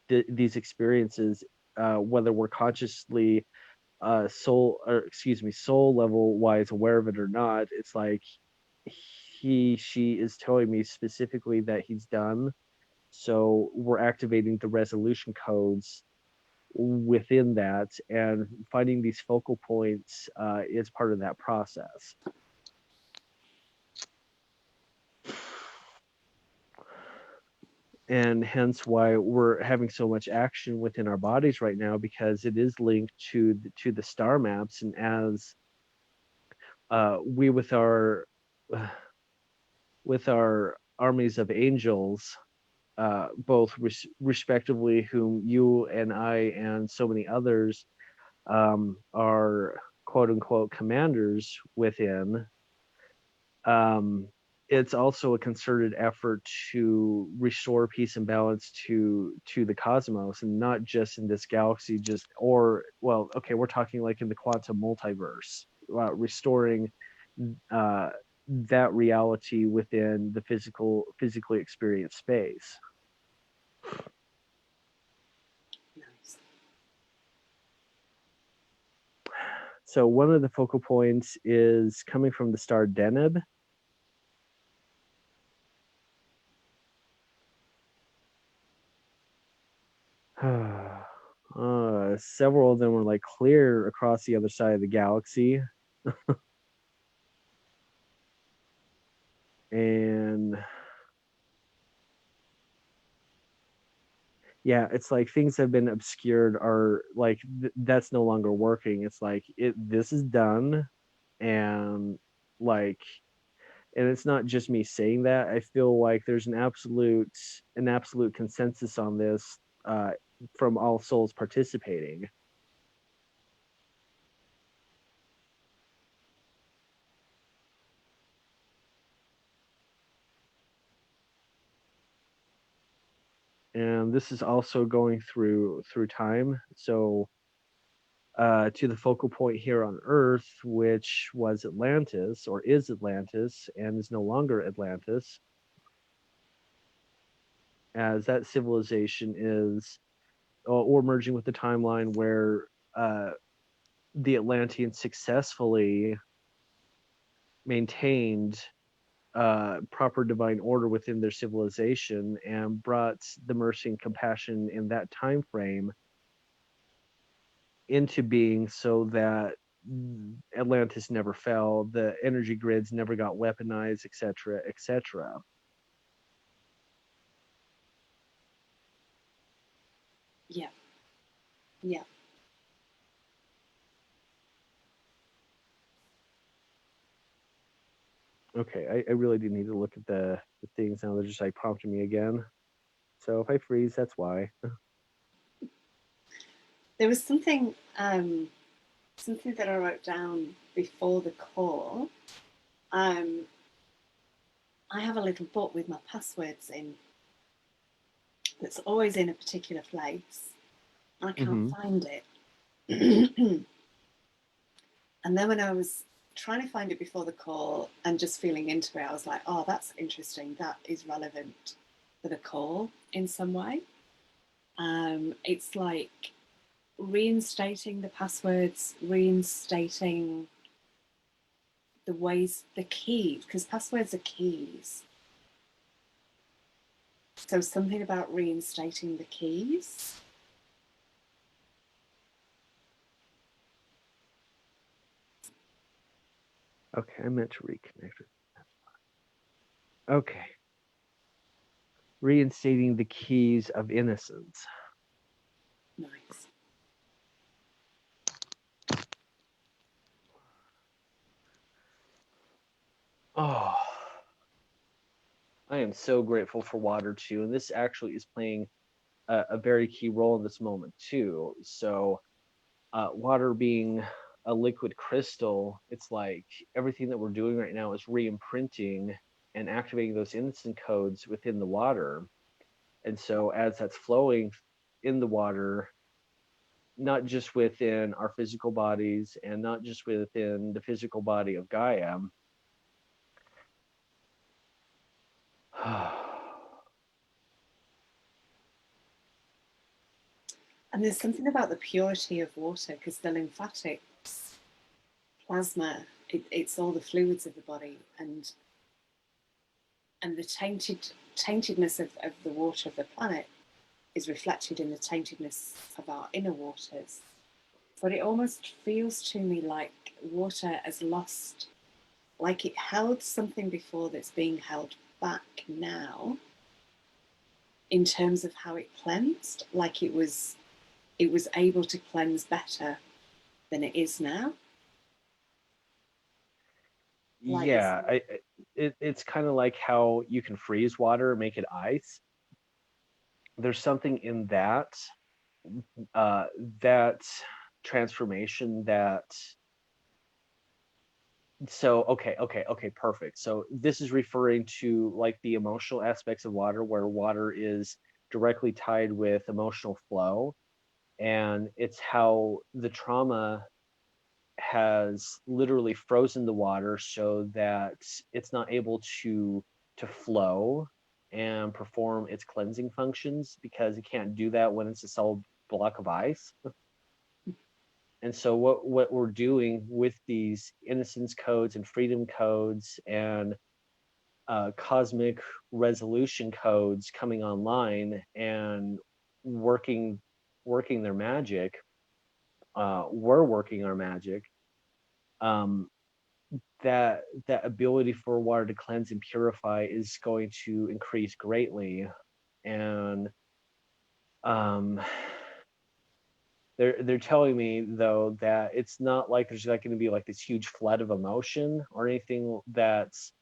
these experiences, whether we're consciously soul level wise aware of it or not. It's like she is telling me specifically that he's done. So we're activating the resolution codes within that, and finding these focal points is part of that process. And hence why we're having so much action within our bodies right now, because it is linked to the star maps. And as we with our armies of angels, both respectively, whom you and I and so many others are quote unquote commanders within. Um, it's also a concerted effort to restore peace and balance to the cosmos, and not just in this galaxy, just or well, okay, we're talking like in the quantum multiverse, restoring uh, that reality within the physically experienced space. Nice. So one of the focal points is coming from the star Deneb. Several of them were like clear across the other side of the galaxy. And Yeah, it's like things have been obscured, are like that's no longer working. It's like this is done, and like, and it's not just me saying that. I feel like there's an absolute consensus on this, uh from all souls participating. And this is also going through time. So to the focal point here on Earth, which was Atlantis, or is Atlantis, and is no longer Atlantis, as that civilization is, or merging with the timeline where uh, the Atlanteans successfully maintained proper divine order within their civilization and brought the mercy and compassion in that time frame into being, so that Atlantis never fell, the energy grids never got weaponized, etc., etc. Yeah, yeah. Okay, I really do need to look at the things now. They're just like prompting me again. So if I freeze, that's why. There was something that I wrote down before the call. Um, I have a little book with my passwords in that's always in a particular place. I can't Hmm. find it. And then when I was trying to find it before the call and just feeling into it, I was like, oh, that's interesting. That is relevant for the call in some way. It's like reinstating the passwords, reinstating the ways, the keys, because passwords are keys. So something about reinstating the keys. Okay, I meant to reconnect it. Okay, reinstating the keys of innocence. Nice. Oh, I am so grateful for water too, and this actually is playing a very key role in this moment too. So, water being a liquid crystal, it's like everything that we're doing right now is re-imprinting and activating those innocent codes within the water. And so, as that's flowing in the water, not just within our physical bodies and not just within the physical body of Gaia. And there's something about the purity of water because the lymphatics, plasma, it's all the fluids of the body, and the taintedness of the water of the planet is reflected in the taintedness of our inner waters. But it almost feels to me like water has lost, like it held something before that's being held back now in terms of how it cleansed, like it was able to cleanse better than it is now. Like it's Yeah, it's kind of like how you can freeze water, make it ice. There's something in uh, that transformation that. So okay, perfect. So this is referring to like the emotional aspects of water, where water is directly tied with emotional flow, and it's how the trauma has literally frozen the water so that it's not able to flow and perform its cleansing functions, because it can't do that when it's a solid block of ice. And so what we're doing with these innocence codes and freedom codes and cosmic resolution codes coming online and working working their magic, we're working our magic. um, that ability for water to cleanse and purify is going to increase greatly. And um, they're telling me though that it's not like there's like going to be like this huge flood of emotion or anything that's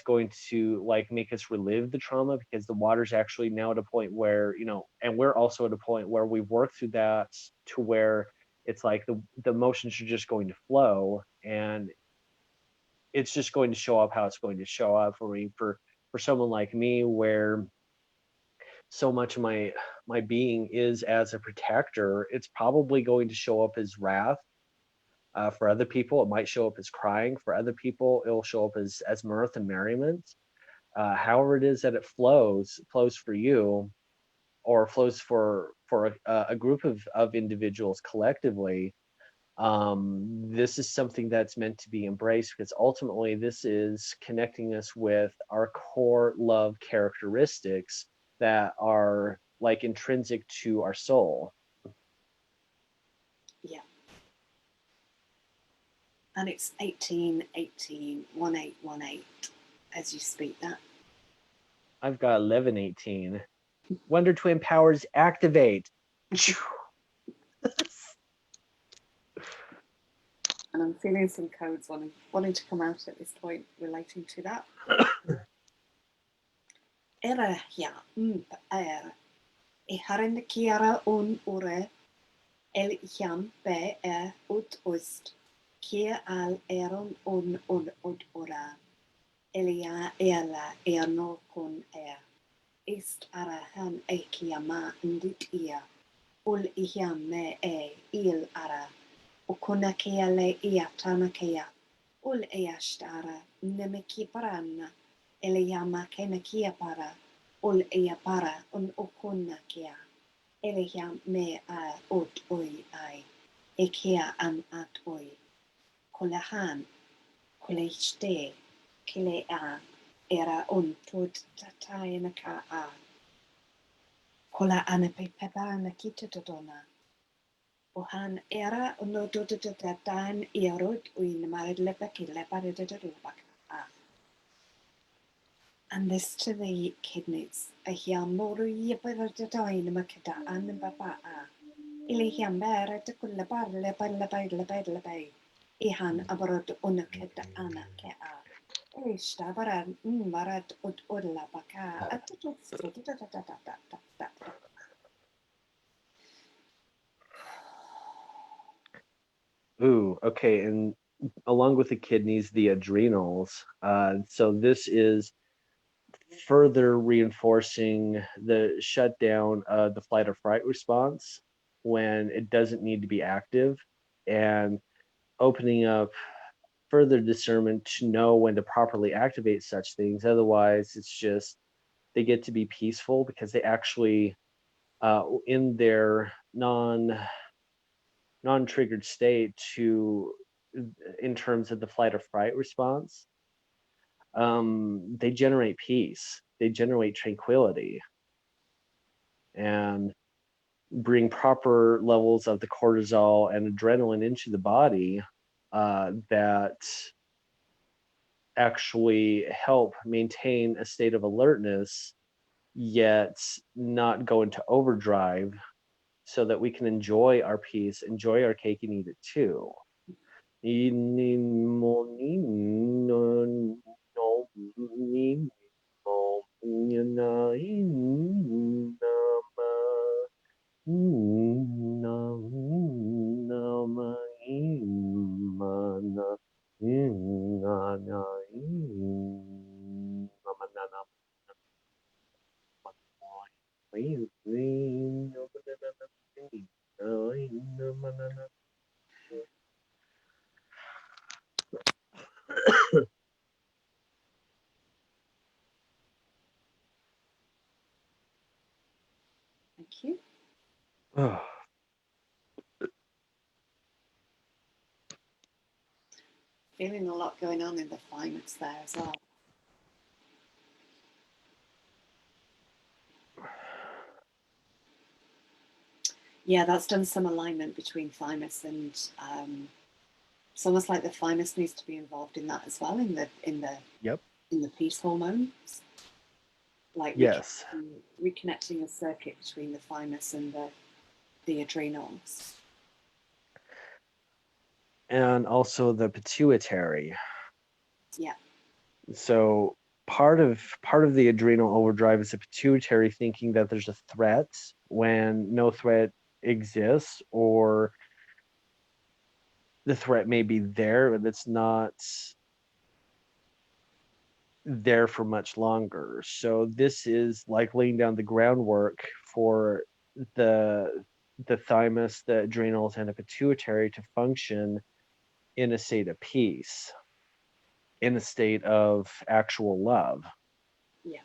going to like make us relive the trauma, because the water's actually now at a point where, you know, and we're also at a point where we've worked through that to where it's like the emotions are just going to flow, and it's just going to show up how it's going to show up for me. For someone like me, where so much of my being is as a protector, it's probably going to show up as wrath. For other people, it might show up as crying. For other people, it'll show up as mirth and merriment. However it is that it flows for you, or flows for a group of individuals collectively. This is something that's meant to be embraced, because ultimately this is connecting us with our core love characteristics that are like intrinsic to our soul. Yeah. And it's 1818 1818 as you speak that. I've got 1118. Wonder Twin powers activate. And I'm feeling some codes wanting to come out at this point relating to that. Era ya er. I harin kiara un ure el yam be ut ust. Kia al eron un ud ura. Elia ela no kun Ist arahan kiama ndit ia. Ul iam me il ara. Ukuna kia le ia tana kia. Ul shtara nemeki paranna. Eliama kena kia para. Ul ia para un ukuna kia. Eliam me ut ui ai. Kia am at ui. Kulahan. Kuleshte. Kile era un tut tatayana ka Kola ana pepa na kita totona. Ohan era no tatan erod uin marid lepaki lepaka. And this to the kidneys. A hiamoru yipatain makita an papa. Ili hiambera to kulapar lepay. Ihan abarot unaketa ana kea. Ishta baran marat ut urla baka. Ooh, okay. And along with the kidneys, the adrenals. So this is further reinforcing the shutdown of the flight or fright response when it doesn't need to be active, and opening up further discernment to know when to properly activate such things. Otherwise, it's just they get to be peaceful because they actually, in their non-triggered state, to in terms of the flight or fright response, they generate peace, they generate tranquility, and bring proper levels of the cortisol and adrenaline into the body, that actually help maintain a state of alertness, yet not go into overdrive, so that we can enjoy our peace, enjoy our cake and eat it too. Thank you. Oh, Feeling a lot going on in the thymus there as well. Yeah, that's done some alignment between thymus and it's almost like the thymus needs to be involved in that as well, in the yep. peace hormones. like Yes. reconnecting a circuit between the thymus and the adrenals. And also the pituitary. Yeah. So part of the adrenal overdrive is the pituitary thinking that there's a threat when no threat exists, or the threat may be there, but it's not there for much longer. So this is like laying down the groundwork for the the thymus, the adrenals, and the pituitary to function in a state of peace, in a state of actual love. Yeah.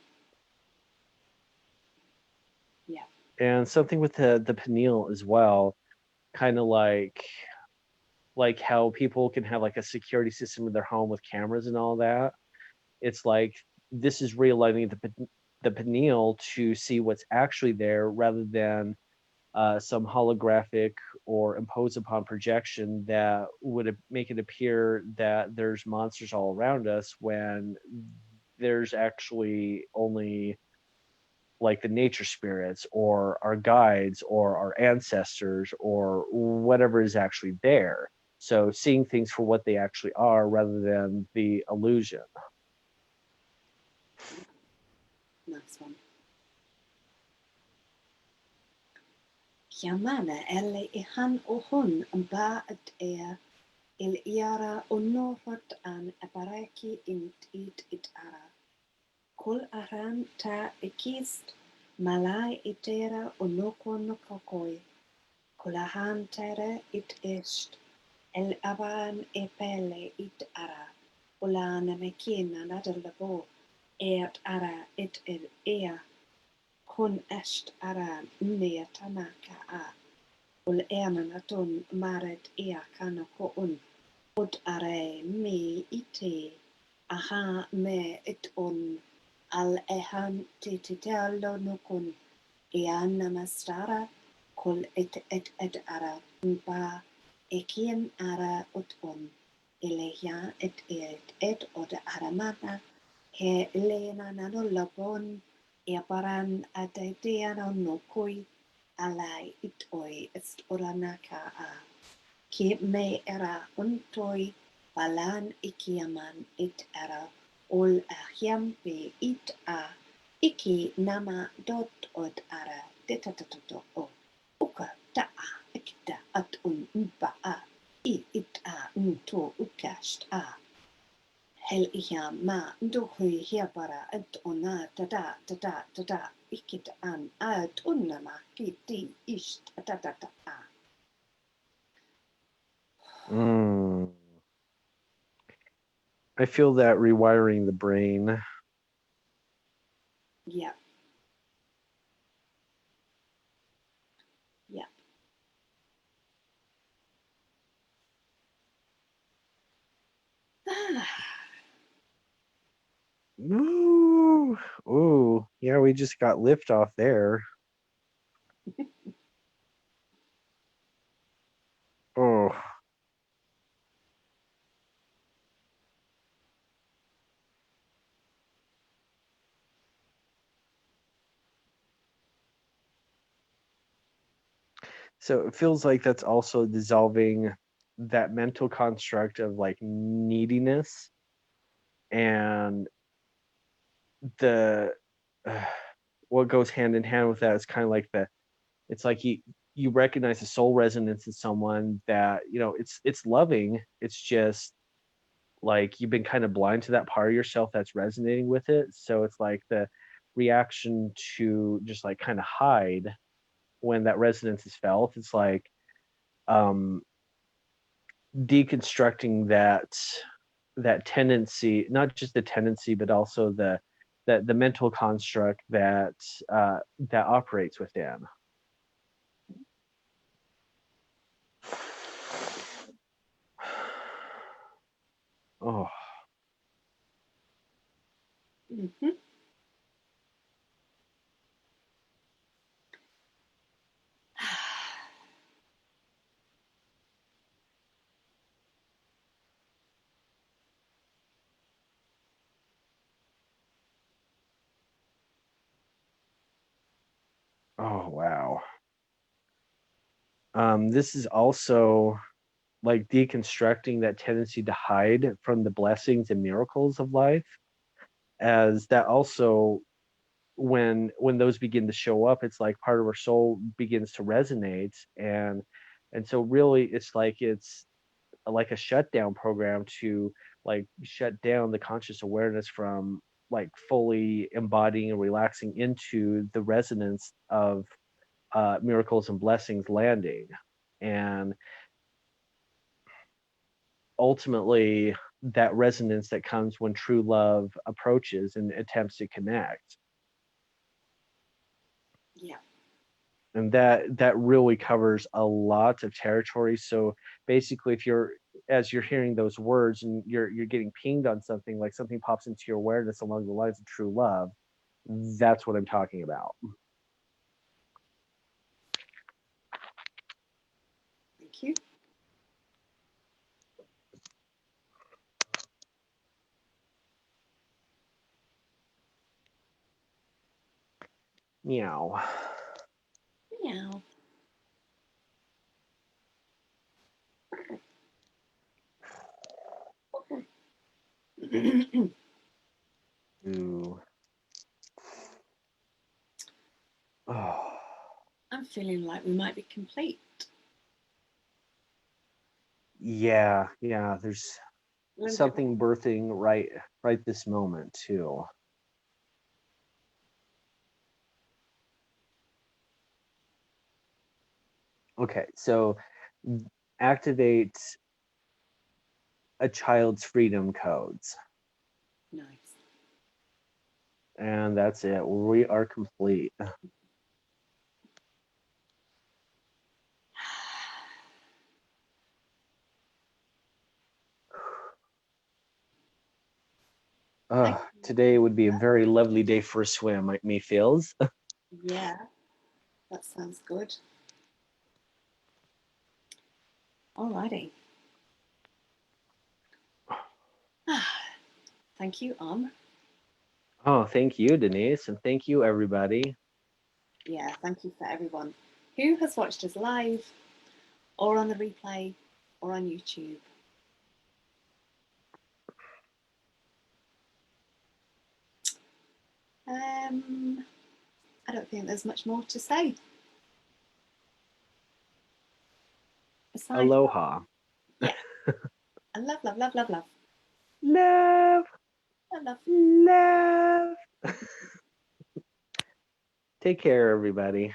Yeah. And something with the pineal as well, kind of like how people can have like a security system in their home with cameras and all that. It's like this is realigning the pineal to see what's actually there, rather than some holographic or imposed upon projection that would make it appear that there's monsters all around us, when there's actually only like the nature spirits or our guides or our ancestors or whatever is actually there. So seeing things for what they actually are rather than the illusion. Nice one. Chiamana elle ihan ohon ba at il iara onorot an apareki it ara. Kol aran ta ekist malai itera onokon kokoi. Kolahan tere it est el aban epele it ara. Olana mekina nadalabo eat ara it el ea. Kun est ara mea tanaka a. Ul ena natun maret ea kana ko un. Ut are me ite. Aha me it un. Al ehan tititello nukun. Ea namastara. Kul et ara. Ba ekien ara ut un. Elehia et od aramana. He lena nanulabon. Iaparan adaideano no kui alai itoi est oranaka a. Ki me era untoi balan ikiaman it era ol ahiam pe it a. Iki nama dot od ara detatoto o. Uka ta a ikita at mba a. I it a unto ukast a. Hel ia ma ndohui hia bara at ona tada ikit an at unama kiti ist tada a. Mm. I feel that rewiring the brain. Yeah, yeah. Ooh, ooh, yeah, we just got lift off there. Oh, so it feels like that's also dissolving that mental construct of like neediness, and the what goes hand in hand with that is kind of like it's like you recognize the soul resonance in someone that, it's loving. It's just like you've been kind of blind to that part of yourself that's resonating with it. So it's like the reaction to just like kind of hide when that resonance is felt. It's like um deconstructing that tendency, not just the tendency, but also the mental construct that operates within. Oh, Mm-hmm. Oh, wow. This is also like deconstructing that tendency to hide from the blessings and miracles of life, as that also, when those begin to show up, it's like part of our soul begins to resonate. And so really it's like a shutdown program to like shut down the conscious awareness from like fully embodying and relaxing into the resonance of miracles and blessings landing. And ultimately, that resonance that comes when true love approaches and attempts to connect. Yeah. And that really covers a lot of territory. So basically, if you're as you're hearing those words and you're getting pinged on something, like something pops into your awareness along the lines of true love, that's what I'm talking about. Thank you. Meow. Meow. Ooh. Oh. I'm feeling like we might be complete. Yeah, there's We're a bit something birthing right this moment too. Okay, so activate a child's freedom codes. nice. And that's it. We are complete. Thank Today you. would be a very lovely day for a swim, me feels. Yeah, that sounds good. Alrighty. Thank you, Oh, thank you, Denise, and thank you, everybody. Yeah, thank you for everyone who has watched us live or on the replay or on YouTube. I don't think there's much more to say. Aside from, Aloha. yeah, I love, love, love, love, love. Love, Love, love. love. Take care, everybody.